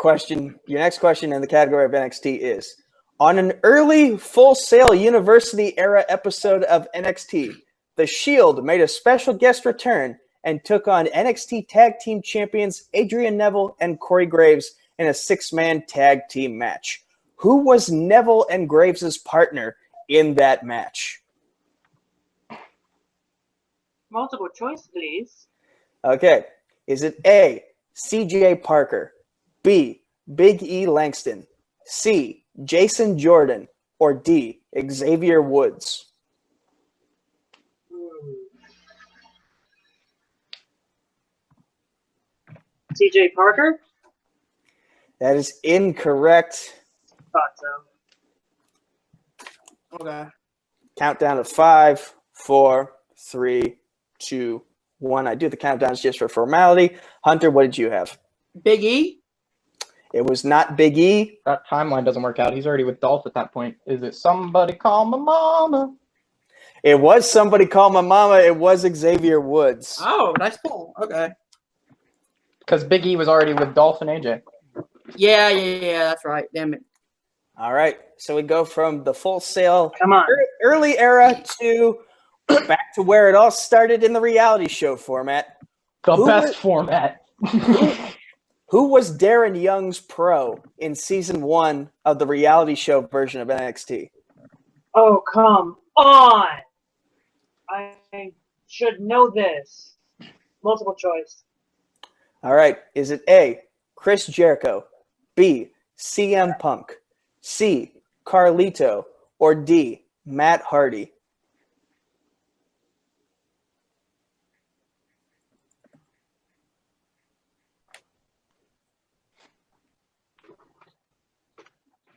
next question in the category of NXT is, on an early Full Sail University era episode of NXT, The Shield made a special guest return and took on NXT Tag Team Champions Adrian Neville and Corey Graves in a 6-man tag team match. Who was Neville and Graves' partner in that match? Multiple choice, please. Okay. Is it A, CJ Parker, B, Big E Langston, C, Jason Jordan, or D, Xavier Woods? TJ Parker? That is incorrect. Thought so. Okay. Countdown of 5, 4, 3, 2, 1. I do the countdowns just for formality. Hunter, what did you have? Big E? It was not Big E. That timeline doesn't work out. He's already with Dolph at that point. Is it Somebody Call My Mama? It was Somebody Call My Mama. It was Xavier Woods. Oh, nice pull. Okay. Because Big E was already with Dolph and AJ. Yeah, that's right. Damn it. All right. So we go from the Full Sail Come on. early era to back to where it all started in the reality show format. The Who best was- format. Who was Darren Young's pro in season 1 of the reality show version of NXT? Oh, come on. I should know this. Multiple choice. All right. Is it A, Chris Jericho, B, CM Punk, C, Carlito, or D, Matt Hardy?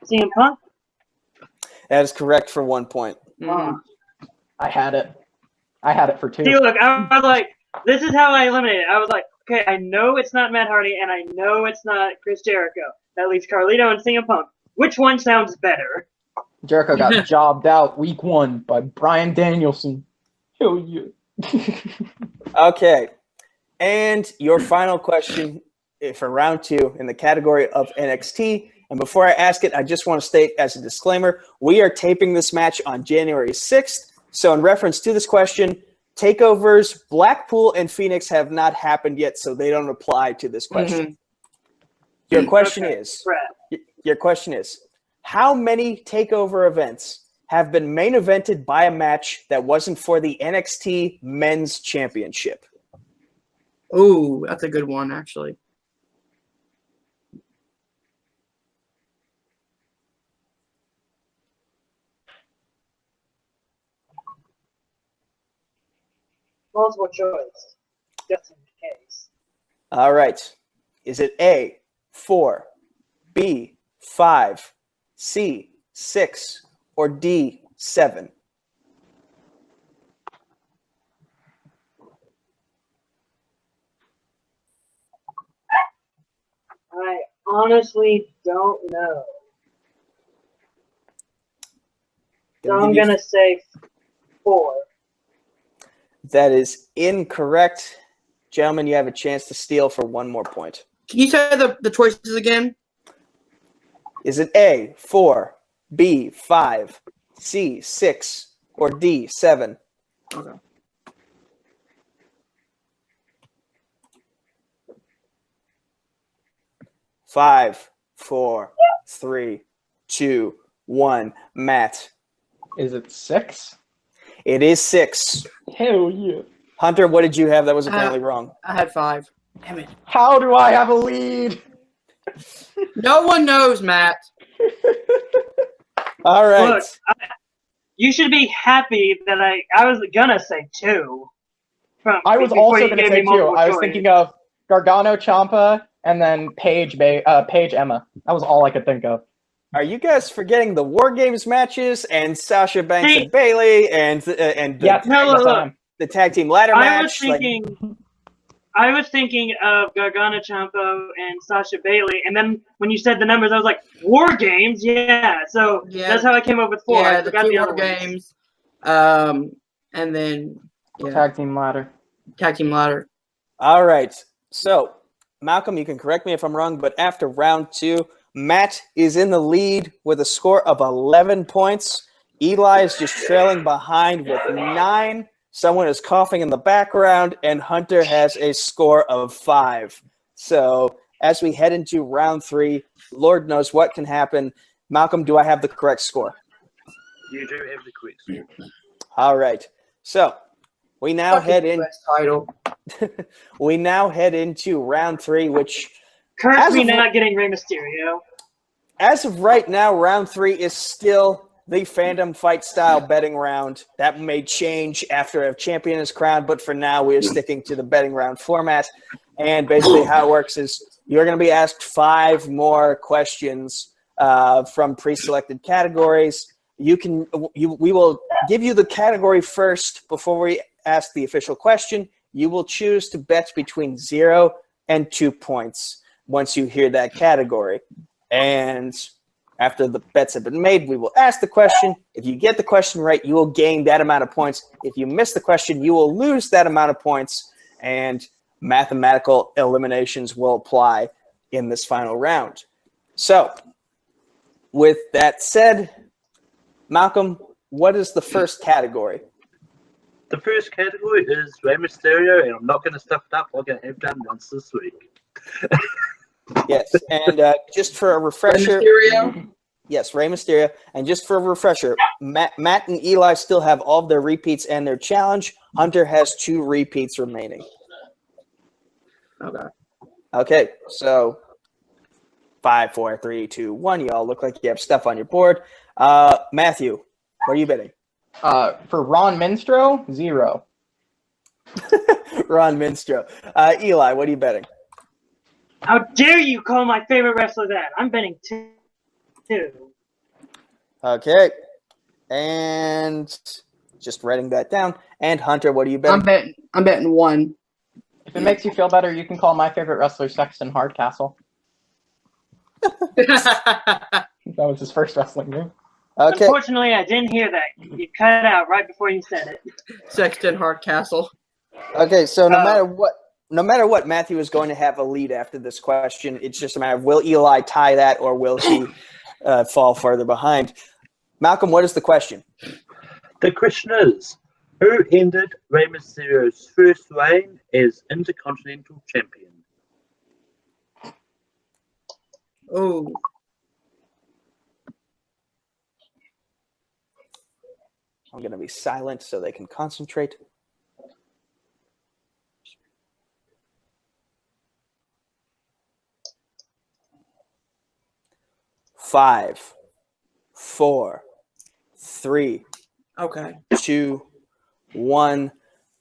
CM Punk? That is correct for 1 point. Mhm. I had it. I had it for 2. See, look, I was like, this is how I eliminated it. I was like, okay, I know it's not Matt Hardy, and I know it's not Chris Jericho. That leaves Carlito and CM Punk. Which one sounds better? Jericho got jobbed out week 1 by Bryan Danielson. Hell yeah. Okay. And your final question for round 2 in the category of NXT. And before I ask it, I just want to state as a disclaimer, we are taping this match on January 6th. So in reference to this question, takeovers Blackpool and Phoenix have not happened yet, so they don't apply to this question. Mm-hmm. Your question is, how many takeover events have been main evented by a match that wasn't for the NXT Men's Championship? Ooh, that's a good one, actually. Multiple choice, just in case. All right. Is it A, 4, B, 5, C, 6, or D, 7? I honestly don't know. So I'm going to say 4. That is incorrect. Gentlemen, you have a chance to steal for one more point. Can you say the choices again? Is it A, 4, B, 5, C, 6, or D, 7? Okay. Five, 4, 3, 2, 1. Matt. Is it 6? It is 6. Hell yeah. Hunter, what did you have that was apparently wrong? I had 5. Damn it. How do I have a lead? No one knows, Matt. All right. Look, you should be happy that I was going to say 2. I was also going to say 2. I was thinking of Gargano Ciampa and then Paige Emma. That was all I could think of. Are you guys forgetting the War Games matches and Sasha Banks and Bayley and the tag team ladder match? I was thinking of Gargano Ciampa and Sasha Bayley, and then when you said the numbers, I was like, War Games, yeah. So that's how I came up with 4. Yeah, I forgot the other War Games. And then Tag team ladder. Tag team ladder. All right. So, Malcolm, you can correct me if I'm wrong, but after round 2, Matt is in the lead with a score of 11 points. Eli is just trailing behind with 9. Someone is coughing in the background, and Hunter has a score of 5. So as we head into round 3, Lord knows what can happen. Malcolm, do I have the correct score? You do have the correct score. All right. So we now head into round 3, which currently not getting Rey Mysterio. As of right now, round 3 is still the Fandom Fight style betting round. That may change after a champion is crowned, but for now we are sticking to the betting round format. And basically how it works is you're going to be asked 5 more questions from pre-selected categories. We will give you the category first before we ask the official question. You will choose to bet between 0 and 2 points once you hear that category. And after the bets have been made, we will ask the question. If you get the question right, you will gain that amount of points. If you miss the question, you will lose that amount of points, and mathematical eliminations will apply in this final round. So, with that said, Malcolm, what is the first category? The first category is Rey Mysterio, and I'm not going to stuff it up like I have done once this week. Yes, and just for a refresher, yes, Rey Mysterio, and just for a refresher, Matt and Eli still have all of their repeats and their challenge. Hunter has 2 repeats remaining. Okay, so 5, 4, 3, 2, 1. You all look like you have stuff on your board. Matthew, what are you betting? For Ron Minstro, 0. Ron Minstro. Eli, what are you betting? How dare you call my favorite wrestler that? I'm betting 2. Okay. And just writing that down. And Hunter, what are you betting? I'm betting 1. If it makes you feel better, you can call my favorite wrestler Sexton Hardcastle. That was his first wrestling name. Okay. Unfortunately, I didn't hear that. You cut it out right before you said it. Sexton Hardcastle. Okay, so no matter what no matter what, Matthew is going to have a lead after this question. It's just a matter of will Eli tie that or will he fall further behind? Malcolm, what is the question? The question is, who ended Rey Mysterio's first reign as Intercontinental Champion? Oh, I'm going to be silent so they can concentrate. Five, 4, 3, okay. 2, 1.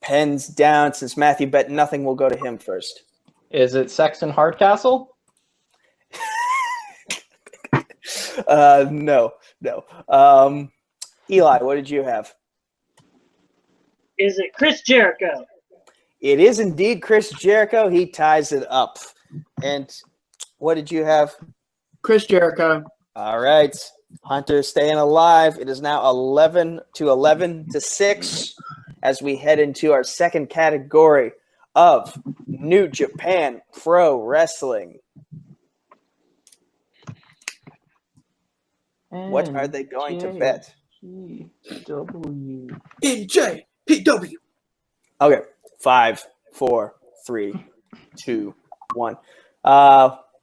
Pens down. Since Matthew bet nothing, we'll go to him first. Is it Sexton Hardcastle? No. Eli, what did you have? Is it Chris Jericho? It is indeed Chris Jericho. He ties it up. And what did you have? Chris Jericho. All right. Hunter staying alive. It is now 11-6 as we head into our second category of New Japan Pro Wrestling. What are they going to bet? NJPW. NJPW. Okay. 5, 4, 3, 2, 1.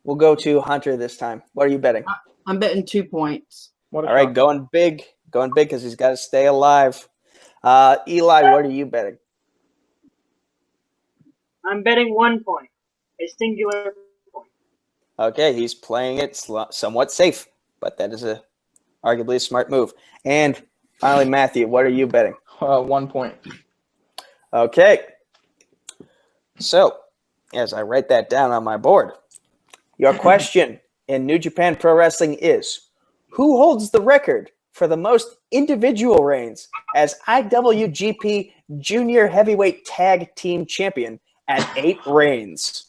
We'll go to Hunter this time. What are you betting? I'm betting 2 points. What a All right, shock. going big because he's got to stay alive. Eli, what are you betting? I'm betting 1 point. A singular point. Okay, he's playing it somewhat safe, but that is arguably a smart move. And finally, Matthew, what are you betting? 1 point. Okay. So, as I write that down on my board, your question in New Japan Pro Wrestling is, who holds the record for the most individual reigns as IWGP Junior Heavyweight Tag Team Champion at 8 reigns?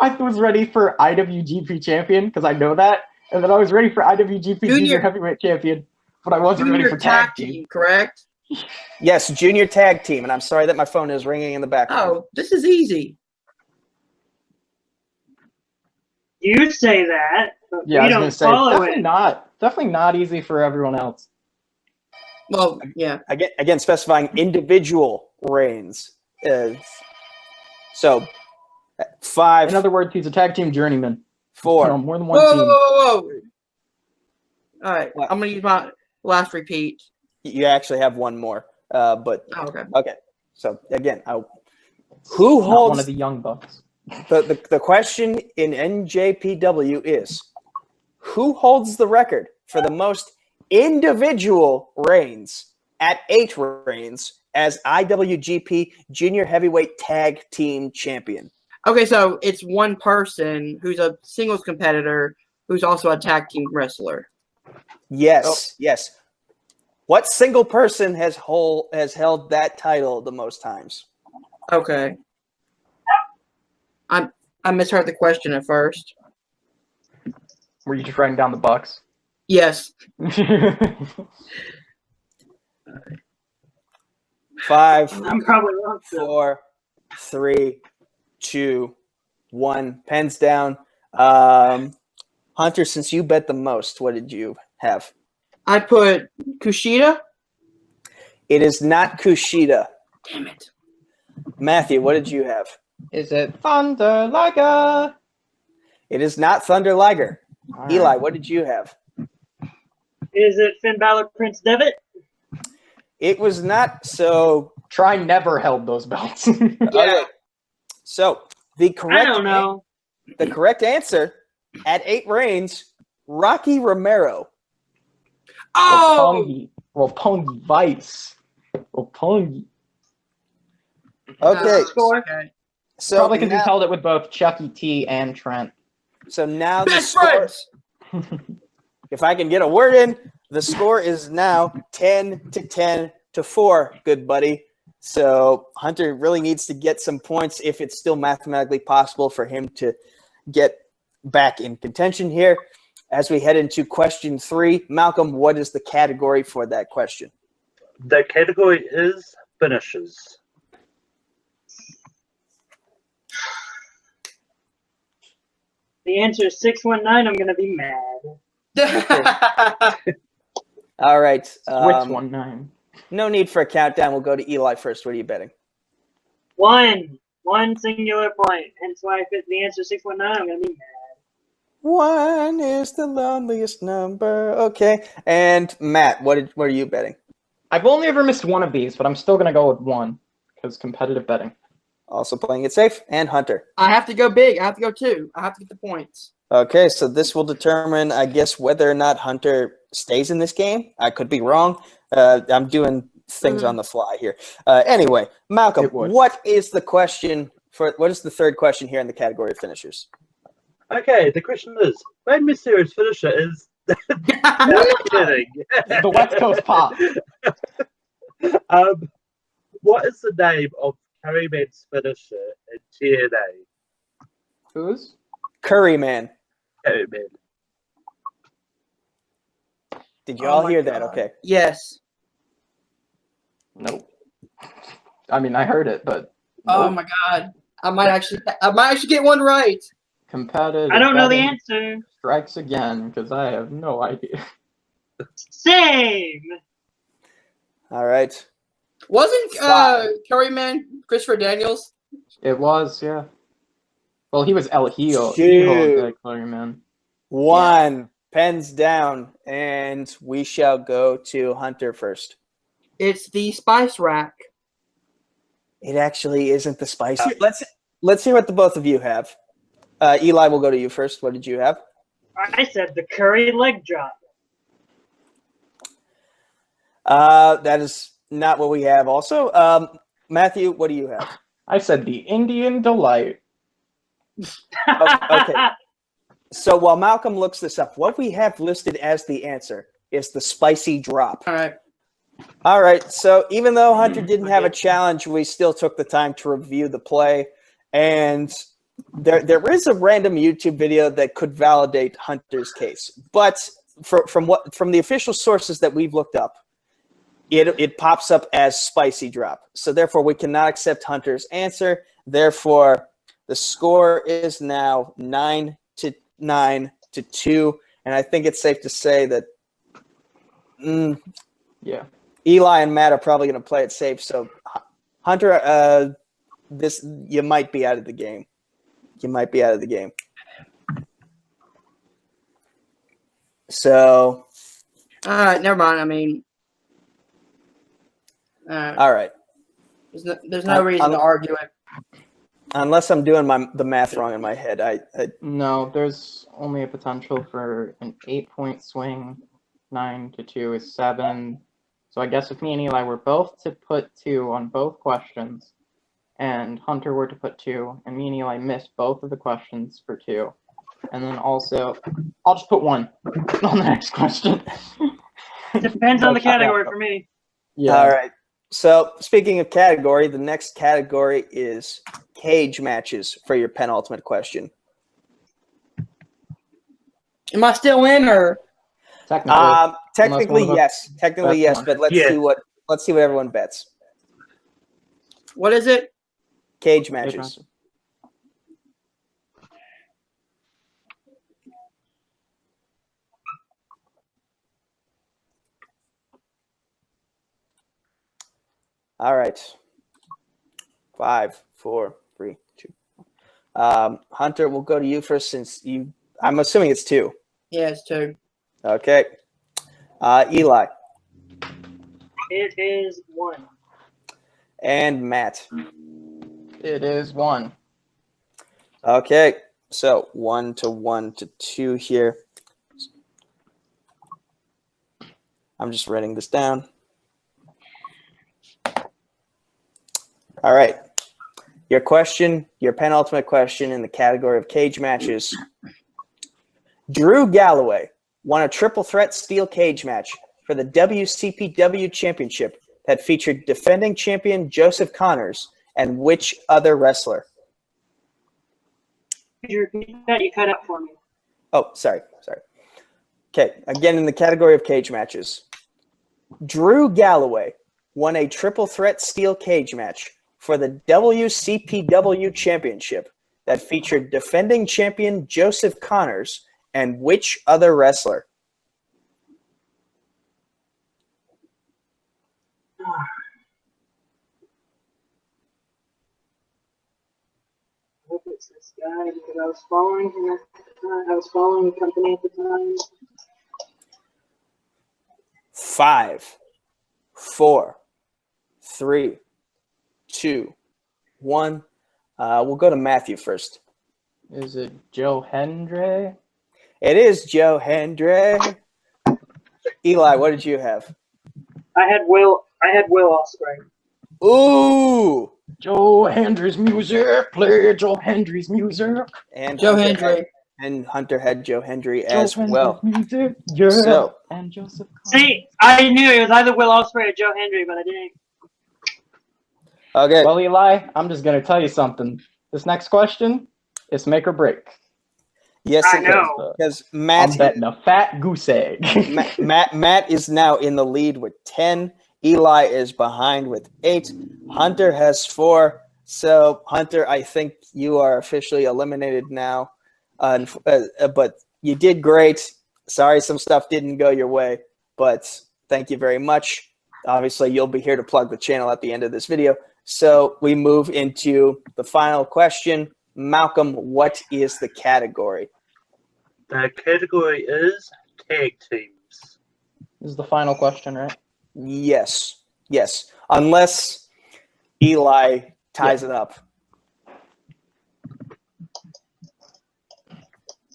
I was ready for IWGP Champion, because I know that, and then I was ready for IWGP Junior Heavyweight Champion, but I wasn't ready for Tag Team. Correct? Yes, Junior Tag Team, and I'm sorry that my phone is ringing in the background. Oh, this is easy. You say that, but Yeah, we I was don't gonna say follow it. definitely not easy for everyone else. Well, yeah. Again, specifying individual reigns. So, 5, In other words, he's a tag team journeyman. 4. More than Whoa, one whoa, team. whoa, whoa. All right, What? I'm going to use my last repeat. You actually have one more, but Oh, okay. okay. So again, who Not holds one of the young bucks. the question in NJPW is who holds the record for the most individual reigns at 8 reigns as IWGP Junior Heavyweight Tag Team Champion? Okay, so it's one person who's a singles competitor who's also a tag team wrestler. Yes, yes. What single person has held that title the most times? Okay. I misheard the question at first. Were you just writing down the bucks? Yes. 5, I'm probably wrong. 4, 3, 2, 1. Pens down. Hunter, since you bet the most, what did you have? I put Kushida. It is not Kushida. Damn it. Matthew, what did you have? Is it Thunder Liger? It is not Thunder Liger. All Eli, right. what did you have? Is it Finn Balor, Prince Devitt? It was not. So, Try never held those belts. okay. So the correct I don't know. The correct answer at 8 reigns, Rocky Romero. Oh! Roppongi Vice. Roppongi. Okay, Score. Okay. so Probably because he's now, held it with both Chucky T and Trent. so now the Best score. friends! If I can get a word in, the score is now 10-4, good buddy. So Hunter really needs to get some points if it's still mathematically possible for him to get back in contention here. As we head into question 3, Malcolm, what is the category for that question? The category is finishes. the answer is 619, I'm gonna be mad. All right. Switch 1-9. No need for a countdown. We'll go to Eli first. What are you betting? One singular point. Hence why if the answer is 619, I'm gonna be mad. 1 is the loneliest number. Okay. And Matt, what are you betting? I've only ever missed one of these, but I'm still gonna go with 1 because competitive betting. Also playing it safe. And Hunter. I have to go big. I have to go 2. I have to get the points. Okay, so this will determine, I guess, whether or not Hunter stays in this game. I could be wrong. I'm doing things on the fly here. Anyway, Malcolm, what is the third question here in the category of finishers? Okay, the question is, my mysterious finisher is kidding. The West Coast Pop. What is the name of Curryman's finisher in TNA? Who's? Curryman. Curryman. Did you all hear God. that? Okay. Yes. Nope. I mean, I heard it, but Oh my God. I might actually get one right. competitive. I don't know the betting answer. Strikes again because I have no idea. Same. All right. Wasn't 5. Curryman Christopher Daniels? It was, yeah. Well, he was El Hijo. Shoot. Hijo de Curryman. 1. Pens down. And we shall go to Hunter first. It's the Spice Rack. It actually isn't the spicy. Let's hear what the both of you have. Eli, we'll go to you first. What did you have? I said the curry leg drop. That is not what we have also. Matthew, what do you have? I said the Indian Delight. Okay. So while Malcolm looks this up, what we have listed as the answer is the spicy drop. All right. All right. So even though Hunter didn't have a challenge, we still took the time to review the play. And there is a random YouTube video that could validate Hunter's case. But from the official sources that we've looked up, it pops up as spicy drop. So therefore, we cannot accept Hunter's answer. Therefore, the score is now 9-2, and I think it's safe to say that Yeah. Eli and Matt are probably going to play it safe. So Hunter, you might be out of the game. You might be out of the game. So. All right. Never mind. I mean. All right. There's no reason to argue it. Unless I'm doing the math wrong in my head. No, there's only a potential for an 8-point swing. 9-2 is 7. So I guess if me and Eli were both to put 2 on both questions, and Hunter were to put 2, and me and Eli missed both of the questions for 2, and then also, I'll just put 1 on the next question. Depends on the category for me. Yeah. All right. So speaking of category, the next category is cage matches for your penultimate question. Am I still in or? Technically yes. Technically yes, but let's see what everyone bets. What is it? Cage matches. All right. 5, 4, 3, 2. Hunter, we'll go to you first since I'm assuming it's 2. Yeah, it's 2. Okay. Eli. It is 1. And Matt. It is 1. Okay. So 1 to 2 here. I'm just writing this down. All right. Your penultimate question in the category of cage matches. Drew Galloway won a triple threat steel cage match for the WCPW Championship that featured defending champion Joseph Connors and which other wrestler? Could you repeat that? You cut out for me. Oh, sorry. Okay, again in the category of cage matches. Drew Galloway won a triple threat steel cage match for the WCPW Championship that featured defending champion Joseph Connors and which other wrestler? I hope it's this guy because I was following him at the time. I was following the company at the time. 5, 4, 3, 2, 1. We'll go to Matthew first. Is it Joe Hendry? It is Joe Hendry. Eli, what did you have? I had Will Ospreay. Ooh. Joe Hendry's music. Play Joe Hendry's music. And Joe Hunter Hendry. and Hunter had Joe Hendry Joe as well. Hendry's music. Yeah. So, and Joseph. See, I knew it was either Will Ospreay or Joe Hendry, but I didn't. okay. Well, Eli, I'm just gonna tell you something. This next question is make or break. Yes, I it know. because I'm Matt, betting a fat goose egg. Matt is now in the lead with 10. Eli is behind with 8. Hunter has 4. So, Hunter, I think you are officially eliminated now. But you did great. Sorry some stuff didn't go your way, but thank you very much. Obviously, you'll be here to plug the channel at the end of this video. So we move into the final question. Malcolm, what is the category? The category is tag teams. This is the final question, right? Yes. Yes. Unless Eli ties it up.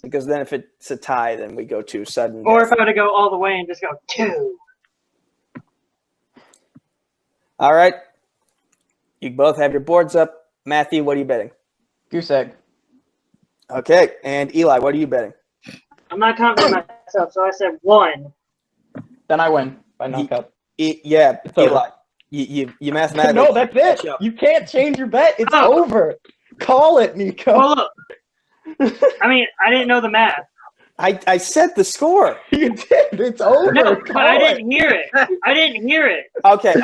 Because then if it's a tie, then we go to sudden Or death. if I were to go all the way and just go 2. All right. You both have your boards up. Matthew, what are you betting? Goose egg. Okay. And Eli, what are you betting? I'm not confident in myself, so I said 1. Then I win by knockout. Yeah, It's Eli. over. You mathematically No, that's catch it. up. You can't change your bet. It's Oh. over. Call it, Nico. Well, look. I mean, I didn't know the math. I said the score. You did. It's over. No, but Call I it. didn't hear it. I didn't hear it. Okay.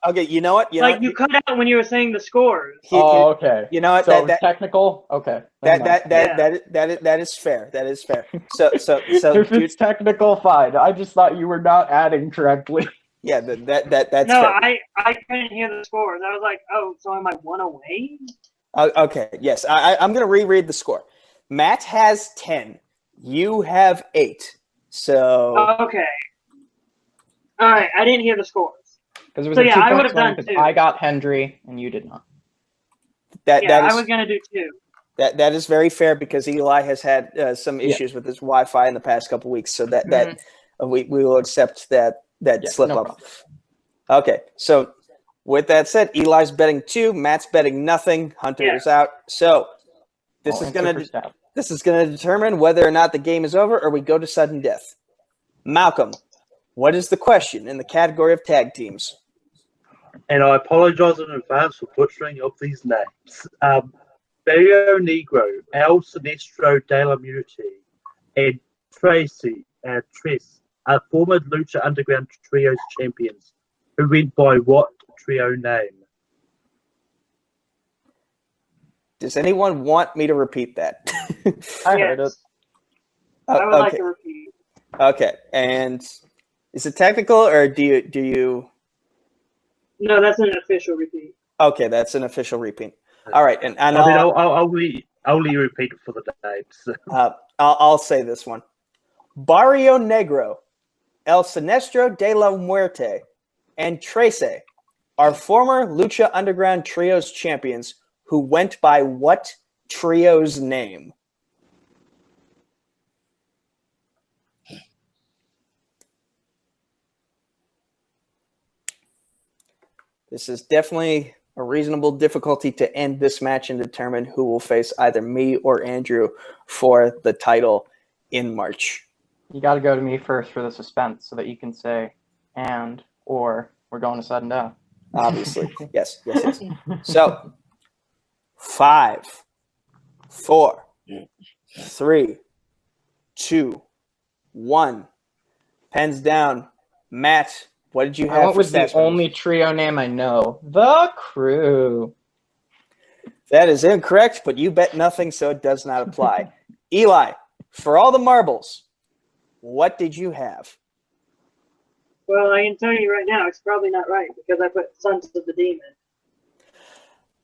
Okay. You know what? You know Like, you cut out when you were saying the scores. Oh, okay. You know what? So That technical. Okay. Never mind. that is fair. That is fair. So If it's technical, fine. I just thought you were not adding correctly. yeah, that's No, fair. I couldn't hear the scores. I was like, oh, so am I 1 away? Okay. Yes. I'm gonna reread the score. Matt has 10. You have 8. So Okay. All right, I didn't hear the scores. Because it was So, a yeah, 2 I point would've swing done 'cause 2. I got Hendry and you did not. that Yeah, is I was going to do 2. that is very fair because Eli has had some issues with his Wi-Fi in the past couple weeks. So that we will accept that slip no up. problem. Okay, so with that said, Eli's betting 2, Matt's betting nothing, Hunter Yeah. is out. So this I'll is answer gonna for stab. this is gonna determine whether or not the game is over or we go to sudden death. Malcolm, what is the question in the category of tag teams? And I apologize in advance for butchering of these names. Barrio Negro, El Sinestro de la Muerte, and Tress are former Lucha Underground Trios champions who went by what trio name? Does anyone want me to repeat that? I Yes. heard it. I would like Okay. to repeat. Okay, and is it technical or do you? No, that's an official repeat. Okay, that's an official repeat. All right, and I mean, I'll repeat it for the names. I'll say this one: Barrio Negro, El Sinestro de la Muerte, and Trece are former Lucha Underground Trios champions who went by what trio's name? This is definitely a reasonable difficulty to end this match and determine who will face either me or Andrew for the title in March. You got to go to me first for the suspense so that you can say and or we're going to sudden death. Obviously. Yes. So 5, 4, 3, 2, 1. Pens down. Matt, what did you have? What was the only trio name I know? The Crew. That is incorrect, but you bet nothing, so it does not apply. Eli, for all the marbles, what did you have? Well, I can tell you right now, it's probably not right because I put Sons of the Demon.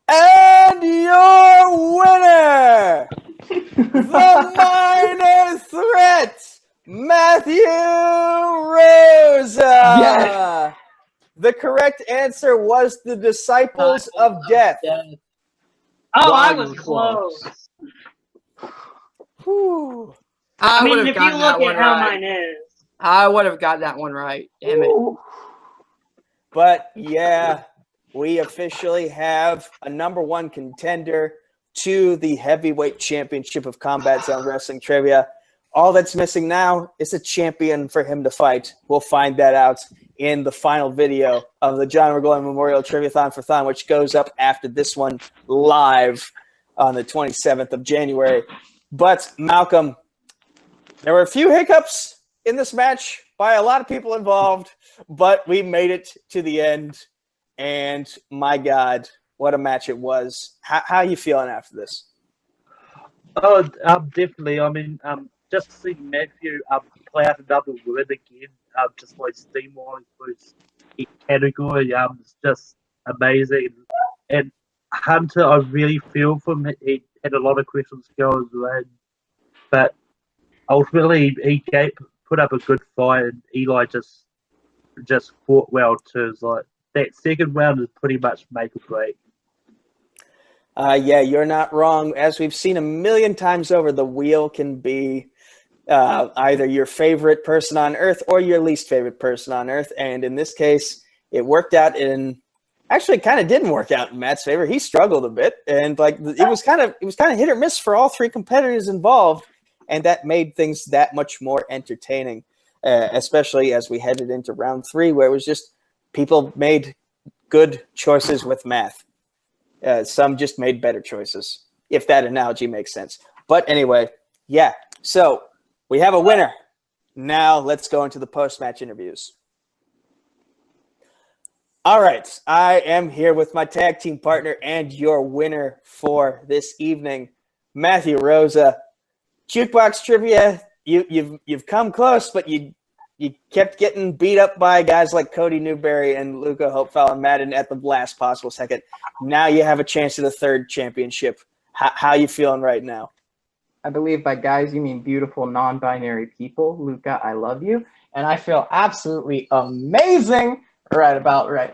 And your winner, the minor threat, Matthew Rosa. Yes. The correct answer was the Disciples of Death. Oh, Wow, I you was were close. Whew. I I would mean, have if you gotten that look one at how right. mine is. I would have got that one right. Damn it. But yeah, we officially have a #1 contender to the heavyweight championship of Combat Zone Wrestling Trivia. All that's missing now is a champion for him to fight. We'll find that out in the final video of the John Regola Memorial Triviathon for Thon, which goes up after this one live on the 27th of January. But Malcolm, there were a few hiccups in this match by a lot of people involved, but we made it to the end. And my God, what a match it was. How are you feeling after this? Oh, definitely. I mean, just seeing Matthew play out another win again, just like steamrolling through each category, it's just amazing. And Hunter, I really feel for him. He had a lot of questions going around, but ultimately he put up a good fight, and Eli just fought well too. It's like that second round is pretty much make or break. Yeah, you're not wrong. As we've seen a million times over, the wheel can be either your favorite person on earth or your least favorite person on earth. And in this case, it worked out in actually kind of didn't work out in Matt's favor. He struggled a bit, and like it was kind of hit or miss for all three competitors involved, and that made things that much more entertaining, especially as we headed into round 3, where it was just people made good choices with math. Some just made better choices, if that analogy makes sense. But anyway, yeah. So we have a winner. Now let's go into the post-match interviews. All right. I am here with my tag team partner and your winner for this evening, Matthew Rosa. Jukebox Trivia, you've come close, but you kept getting beat up by guys like Cody Newberry and Luca Hopefell and Madden at the last possible second. Now you have a chance at a third championship. How you feeling right now? I believe by guys you mean beautiful non-binary people. Luca, I love you. And I feel absolutely amazing right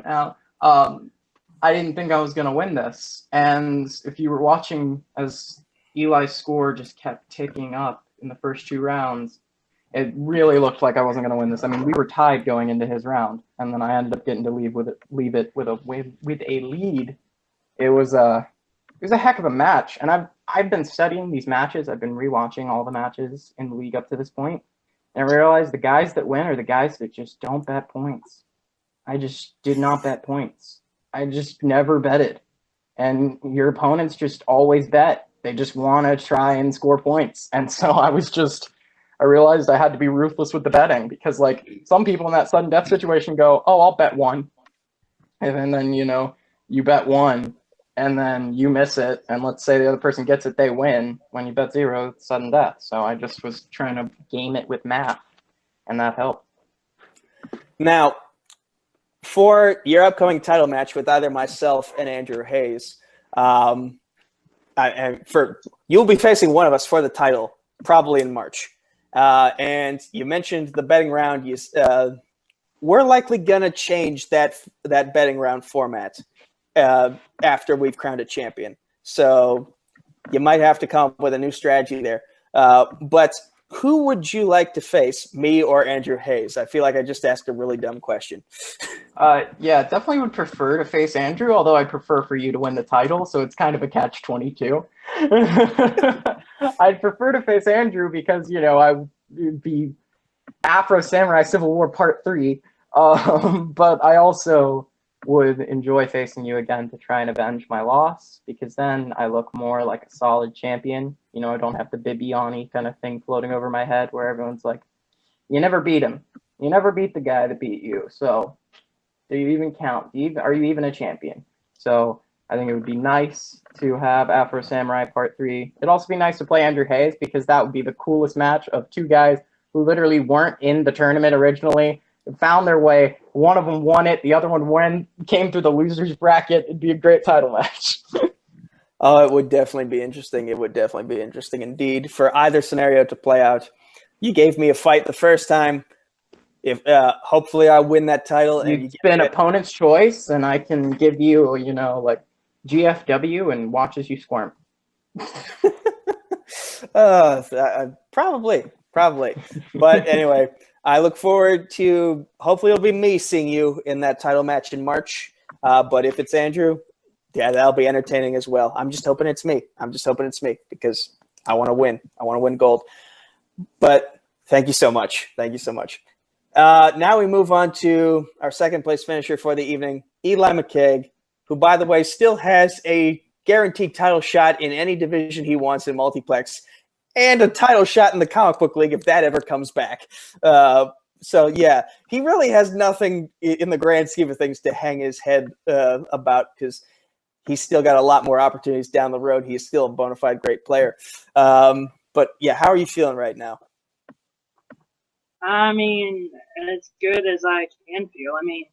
now. I didn't think I was going to win this. And if you were watching as Eli's score just kept ticking up in the first 2 rounds, it really looked like I wasn't going to win this. I mean, we were tied going into his round, and then I ended up getting to leave it with a lead. It was a heck of a match, and I've been studying these matches. I've been rewatching all the matches in the league up to this point, and I realized the guys that win are the guys that just don't bet points. I just did not bet points. I just never betted, and your opponents just always bet. They just want to try and score points, and so I realized I had to be ruthless with the betting, because like some people in that sudden death situation go, oh, I'll bet 1. And then, you bet 1 and then you miss it. And let's say the other person gets it, they win. When you bet 0, it's sudden death. So I just was trying to game it with math, and that helped. Now, for your upcoming title match with either myself and Andrew Hayes, you'll be facing one of us for the title probably in March. And you mentioned the betting round. We're likely going to change that betting round format after we've crowned a champion. So you might have to come up with a new strategy there. But who would you like to face, me or Andrew Hayes? I feel like I just asked a really dumb question. Yeah, definitely would prefer to face Andrew, although I prefer for you to win the title, so it's kind of a catch-22. I'd prefer to face Andrew because, I would be Afro Samurai Civil War Part 3, but I also would enjoy facing you again to try and avenge my loss, because then I look more like a solid champion. I don't have the Bibiani kind of thing floating over my head where everyone's like, you never beat him. You never beat the guy that beat you, so do you even count? Are you even a champion? So I think it would be nice to have Afro Samurai Part 3. It'd also be nice to play Andrew Hayes because that would be the coolest match of two guys who literally weren't in the tournament originally, found their way. One of them won it. The other one came through the loser's bracket. It'd be a great title match. Oh, it would definitely be interesting. It would definitely be interesting indeed for either scenario to play out. You gave me a fight the first time. If hopefully I win that title, and You spin opponent's choice, and I can give you, like GFW and watch as you squirm. Probably. But anyway, I look forward to hopefully it'll be me seeing you in that title match in March. But if it's Andrew, yeah, that'll be entertaining as well. I'm just hoping it's me. Because I want to win. I want to win gold. But thank you so much. Now we move on to our second place finisher for the evening, Eli McCaig, who, by the way, still has a guaranteed title shot in any division he wants in multiplex, and a title shot in the comic book league if that ever comes back. So, yeah, he really has nothing in the grand scheme of things to hang his head about because he's still got a lot more opportunities down the road. He's still a bona fide great player. But, yeah, how are you feeling right now? I mean, as good as I can feel. I mean,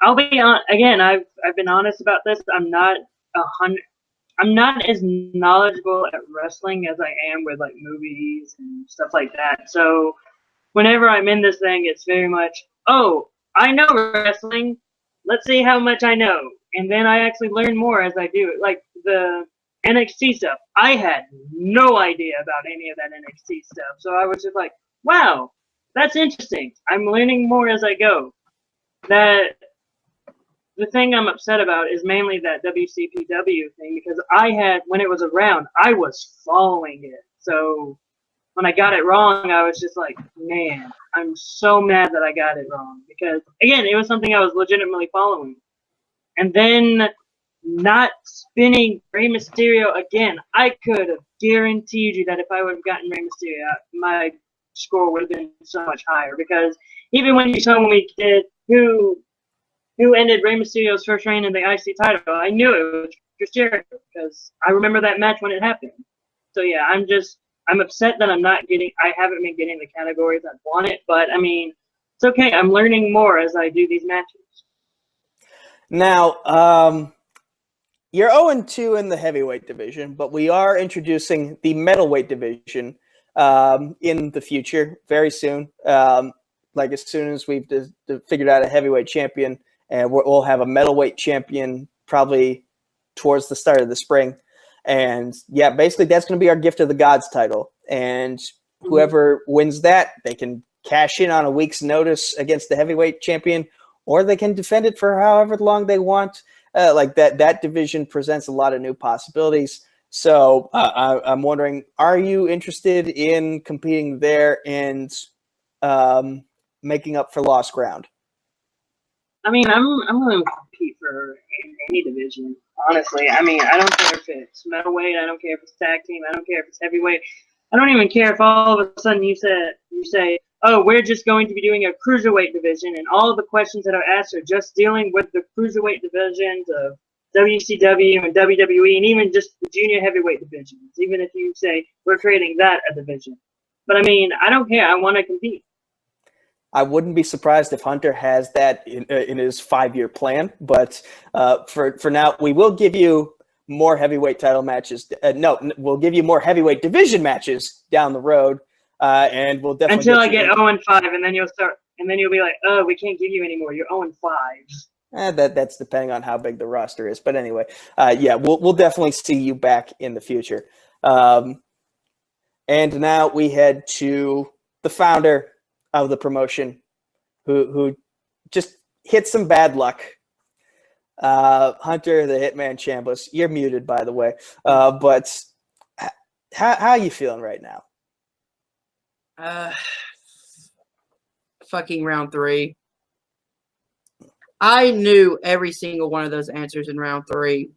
I'll be on again. I've been honest about this. I'm not as knowledgeable at wrestling as I am with like movies and stuff like that. So whenever I'm in this thing, it's very much, oh, I know wrestling. Let's see how much I know, and then I actually learn more as I do it. Like the NXT stuff, I had no idea about any of that NXT stuff, so I was just like, wow. That's interesting. I'm learning more as I go. The thing I'm upset about is mainly that WCPW thing because when it was around, I was following it. So when I got it wrong, I was just like, man, I'm so mad that I got it wrong because, again, it was something I was legitimately following. And then not spinning Rey Mysterio again, I could have guaranteed you that if I would have gotten Rey Mysterio, my score would have been so much higher because even when you told me who ended Rey Mysterio's first reign in the IC title, I knew it was Chris Jericho because I remember that match when it happened. So yeah, I'm upset that I haven't been getting the categories I wanted, but I mean, it's okay. I'm learning more as I do these matches. Now, you're 0-2 in the heavyweight division, but we are introducing the metalweight division in the future, very soon. Like as soon as we've figured out a heavyweight champion, and we'll have a metalweight champion probably towards the start of the spring. And yeah, basically that's going to be our gift of the gods title. And whoever wins that, they can cash in on a week's notice against the heavyweight champion, or they can defend it for however long they want. Like that division presents a lot of new possibilities. So I'm wondering, are you interested in competing there and making up for lost ground? I mean, I'm willing to compete for any division, honestly. I mean, I don't care if it's metalweight, I don't care if it's tag team, I don't care if it's heavyweight. I don't even care if all of a sudden you say, oh, we're just going to be doing a cruiserweight division, and all of the questions that are asked are just dealing with the cruiserweight divisions of WCW and WWE, and even just the junior heavyweight divisions, even if you say we're creating that a division. But I mean, I don't care. I want to compete. I wouldn't be surprised if Hunter has that in his 5-year plan. But for now, we will give you more heavyweight title matches. We'll give you more heavyweight division matches down the road, and we'll definitely until I get 0-5, and then you'll be like, oh, we can't give you anymore. You're 0-5. That's depending on how big the roster is. But anyway, yeah, we'll definitely see you back in the future. And now we head to the founder of the promotion, who just hit some bad luck. Hunter, the Hitman Chambless. You're muted, by the way. But how are you feeling right now? Fucking round 3. I knew every single one of those answers in round 3.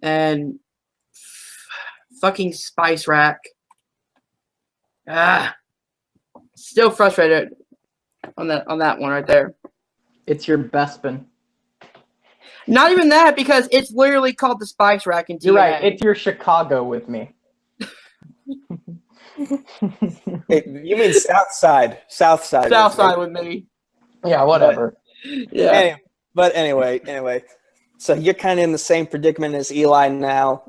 And fucking Spice Rack. Still frustrated on that one right there. It's your Bespin. Not even that, because it's literally called the Spice Rack in TNA. You're right. It's your Chicago with me. You mean South Side? South Side. South Side with me. Yeah, whatever. Yeah. Anyway. So you're kind of in the same predicament as Eli now.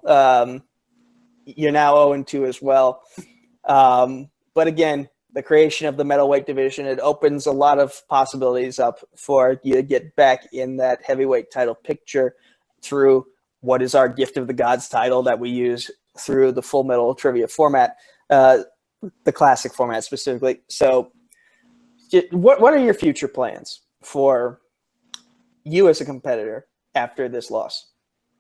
You're now 0-2 as well. But again, the creation of the middleweight division, it opens a lot of possibilities up for you to get back in that heavyweight title picture through what is our Gift of the Gods title that we use through the Full Metal Trivia format, the classic format specifically. So what are your future plans for you as a competitor after this loss?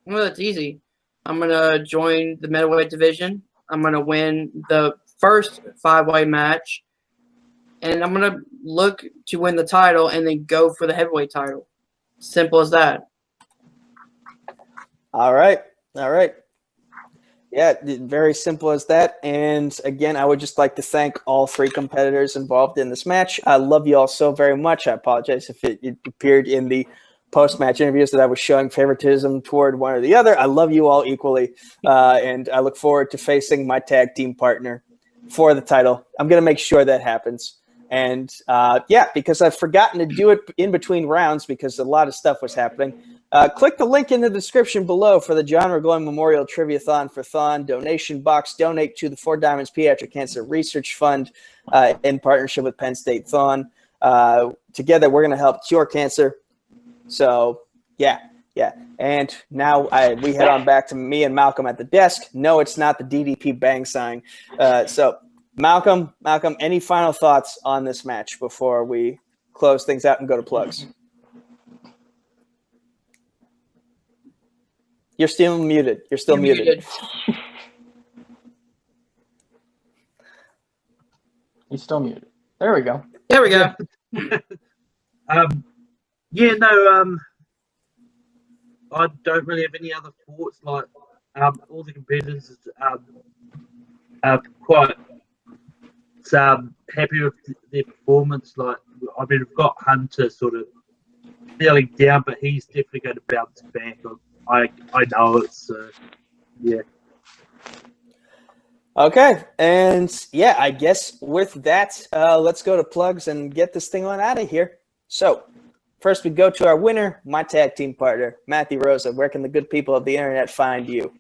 Well, it's easy. I'm going to join the middleweight division. I'm going to win the first 5-way match, and I'm going to look to win the title and then go for the heavyweight title. Simple as that. All right. Yeah, very simple as that. And again, I would just like to thank all 3 competitors involved in this match. I love you all so very much. I apologize if it appeared in the post-match interviews that I was showing favoritism toward one or the other. I love you all equally, and I look forward to facing my tag team partner for the title. I'm going to make sure that happens. And, because I've forgotten to do it in between rounds because a lot of stuff was happening, click the link in the description below for the John Regloin Memorial Trivia-thon for Thon donation box. Donate to the 4 Diamonds Pediatric Cancer Research Fund in partnership with Penn State Thon. Together, we're going to help cure cancer. So, yeah. And now we head on back to me and Malcolm at the desk. No, it's not the DDP bang sign. So, Malcolm, any final thoughts on this match before we close things out and go to plugs? You're still muted. You're muted. He's still muted. There we go. There we go. I don't really have any other thoughts. Like, all the competitors are quite happy with their performance. Like, I mean, we've got Hunter sort of feeling down, but he's definitely going to bounce back. I know it. So, yeah. Okay, and yeah, I guess with that, let's go to plugs and get this thing on out of here. So, first we go to our winner, my tag team partner, Matthew Rosa. Where can the good people of the internet find you?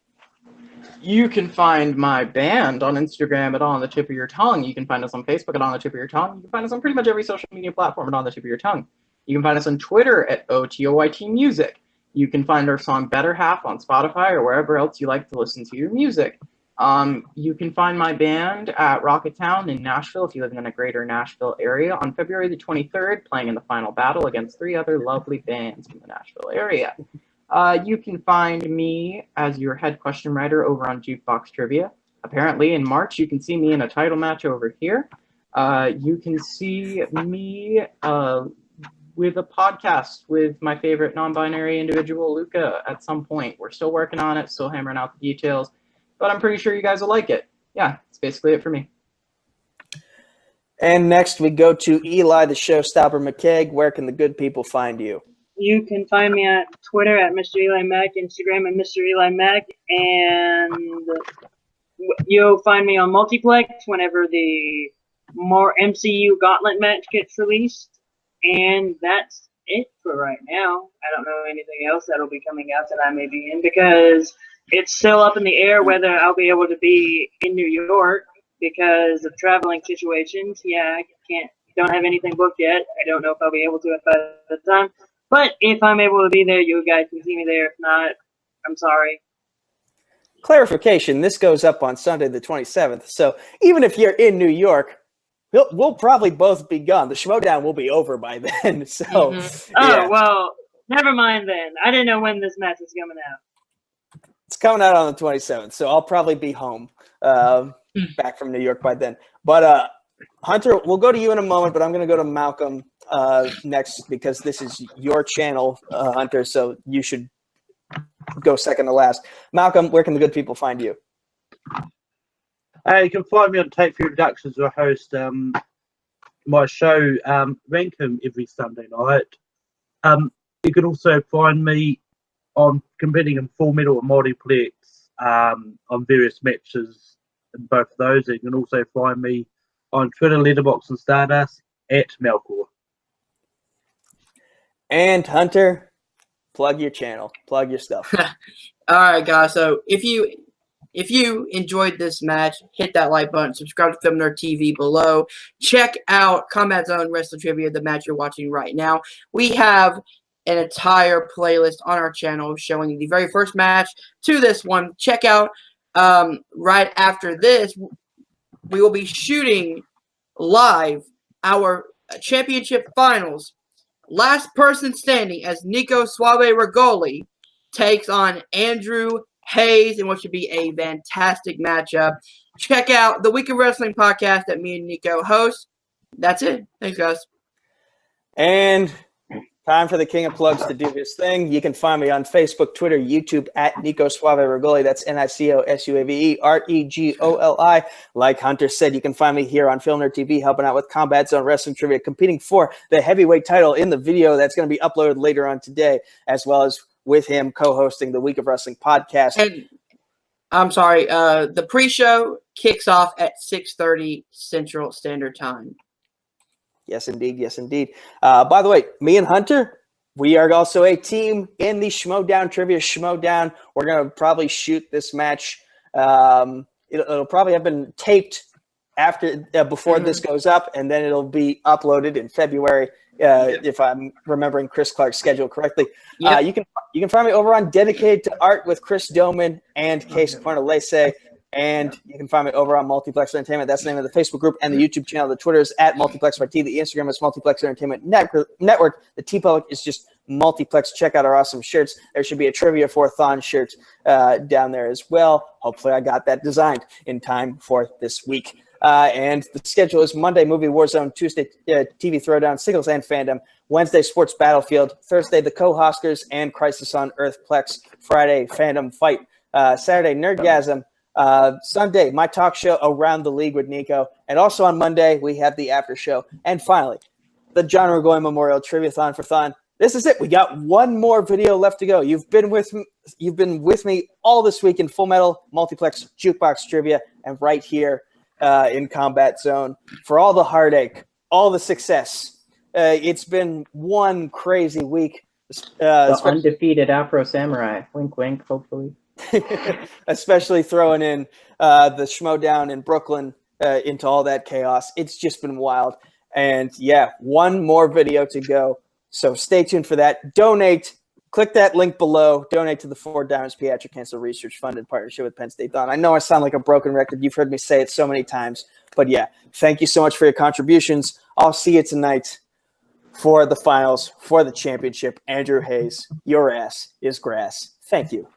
You can find my band on Instagram at On the Tip of Your Tongue. You can find us on Facebook at On the Tip of Your Tongue. You can find us on pretty much every social media platform at On the Tip of Your Tongue. You can find us on Twitter at OTOYT Music. You can find our song Better Half on Spotify or wherever else you like to listen to your music. You can find my band at Rocketown in Nashville if you live in the greater Nashville area on February the 23rd, playing in the final battle against 3 other lovely bands from the Nashville area. You can find me as your head question writer over on Jukebox Trivia. Apparently in March, you can see me in a title match over here. You can see me with a podcast with my favorite non-binary individual, Luca, at some point. We're still working on it, still hammering out the details, but I'm pretty sure you guys will like it. Yeah, that's basically it for me. And next we go to Eli, the Showstopper McCaig. Where can the good people find you? You can find me at Twitter at Mr. Eli Mac, Instagram at Mr. Eli Mac, and you'll find me on Multiplex whenever the more MCU Gauntlet match gets released. And that's it for right now. I don't know anything else that'll be coming out that I may be in because it's still up in the air whether I'll be able to be in New York because of traveling situations. Yeah, don't have anything booked yet. I don't know if I'll be able to at the time. But if I'm able to be there, you guys can see me there. If not, I'm sorry. Clarification, this goes up on Sunday the 27th. So even if you're in New York, we'll probably both be gone. The Schmodown will be over by then. So, Oh, well, never mind then. I didn't know when this match was coming out. It's coming out on the 27th, so I'll probably be home back from New York by then. But Hunter, we'll go to you in a moment, but I'm going to go to Malcolm next because this is your channel, Hunter, so you should go second to last. Malcolm, where can the good people find you? You can find me on Take 3 Productions where I host my show Rankum every Sunday night. You can also find me I'm competing in Full Metal and Multiplex on various matches in both of those. You can also find me on Twitter, Letterboxd, and Stardust at Melkor. And Hunter, plug your channel, plug your stuff. All right, guys. So if you enjoyed this match, hit that like button. Subscribe to Film Nerd TV below. Check out Combat Zone Wrestling Trivia, the match you're watching right now. We have an entire playlist on our channel showing the very first match to this one. Check out right after this, we will be shooting live our championship finals. Last person standing as Nico Suave Regoli takes on Andrew Hayes in what should be a fantastic matchup. Check out the Week of Wrestling podcast that me and Nico host. That's it. Thanks, guys. And time for the King of Plugs to do his thing. You can find me on Facebook, Twitter, YouTube at Nico Suave Regoli. That's NicoSuave Regoli. Like Hunter said, you can find me here on Film Nerd TV helping out with Combat Zone Wrestling Trivia, competing for the heavyweight title in the video that's going to be uploaded later on today, as well as with him co-hosting the Week of Wrestling podcast. And I'm sorry, the pre-show kicks off at 6:30 Central Standard Time. Yes, indeed. Yes, indeed. By the way, me and Hunter, we are also a team in the Schmodown Trivia Schmodown. We're going to probably shoot this match. It'll probably have been taped before this goes up, and then it'll be uploaded in February, if I'm remembering Chris Clark's schedule correctly. Yep. You can find me over on Dedicated to Art with Chris Doman and Case Cornelese. And you can find me over on Multiplex Entertainment. That's the name of the Facebook group and the YouTube channel. The Twitter is at MultiplexRT. The Instagram is Multiplex Entertainment Network. The TeePublic is just Multiplex. Check out our awesome shirts. There should be a Trivia for Thon shirt down there as well. Hopefully I got that designed in time for this week. And the schedule is Monday, Movie Warzone, Tuesday, TV Throwdown, Singles and Fandom, Wednesday, Sports Battlefield, Thursday, The Co-Hosters and Crisis on Earthplex, Friday, Fandom Fight, Saturday, Nerdgasm, Sunday, my talk show Around the League with Nico, and also on Monday, we have the after show. And finally, the John Burgoyne Memorial Trivia-thon for Thon. This is it. We got one more video left to go. You've been with me all this week in Full Metal, Multiplex, Jukebox Trivia, and right here in Combat Zone for all the heartache, all the success. It's been one crazy week. The undefeated Afro Samurai. Wink, wink, hopefully. Especially throwing in the Schmodown in Brooklyn into all that chaos. It's just been wild. And yeah, one more video to go. So stay tuned for that. Donate. Click that link below. Donate to the 4 Diamonds Pediatric Cancer Research Fund in partnership with Penn State Thon. I know I sound like a broken record. You've heard me say it so many times. But yeah, thank you so much for your contributions. I'll see you tonight for the finals, for the championship. Andrew Hayes, your ass is grass. Thank you.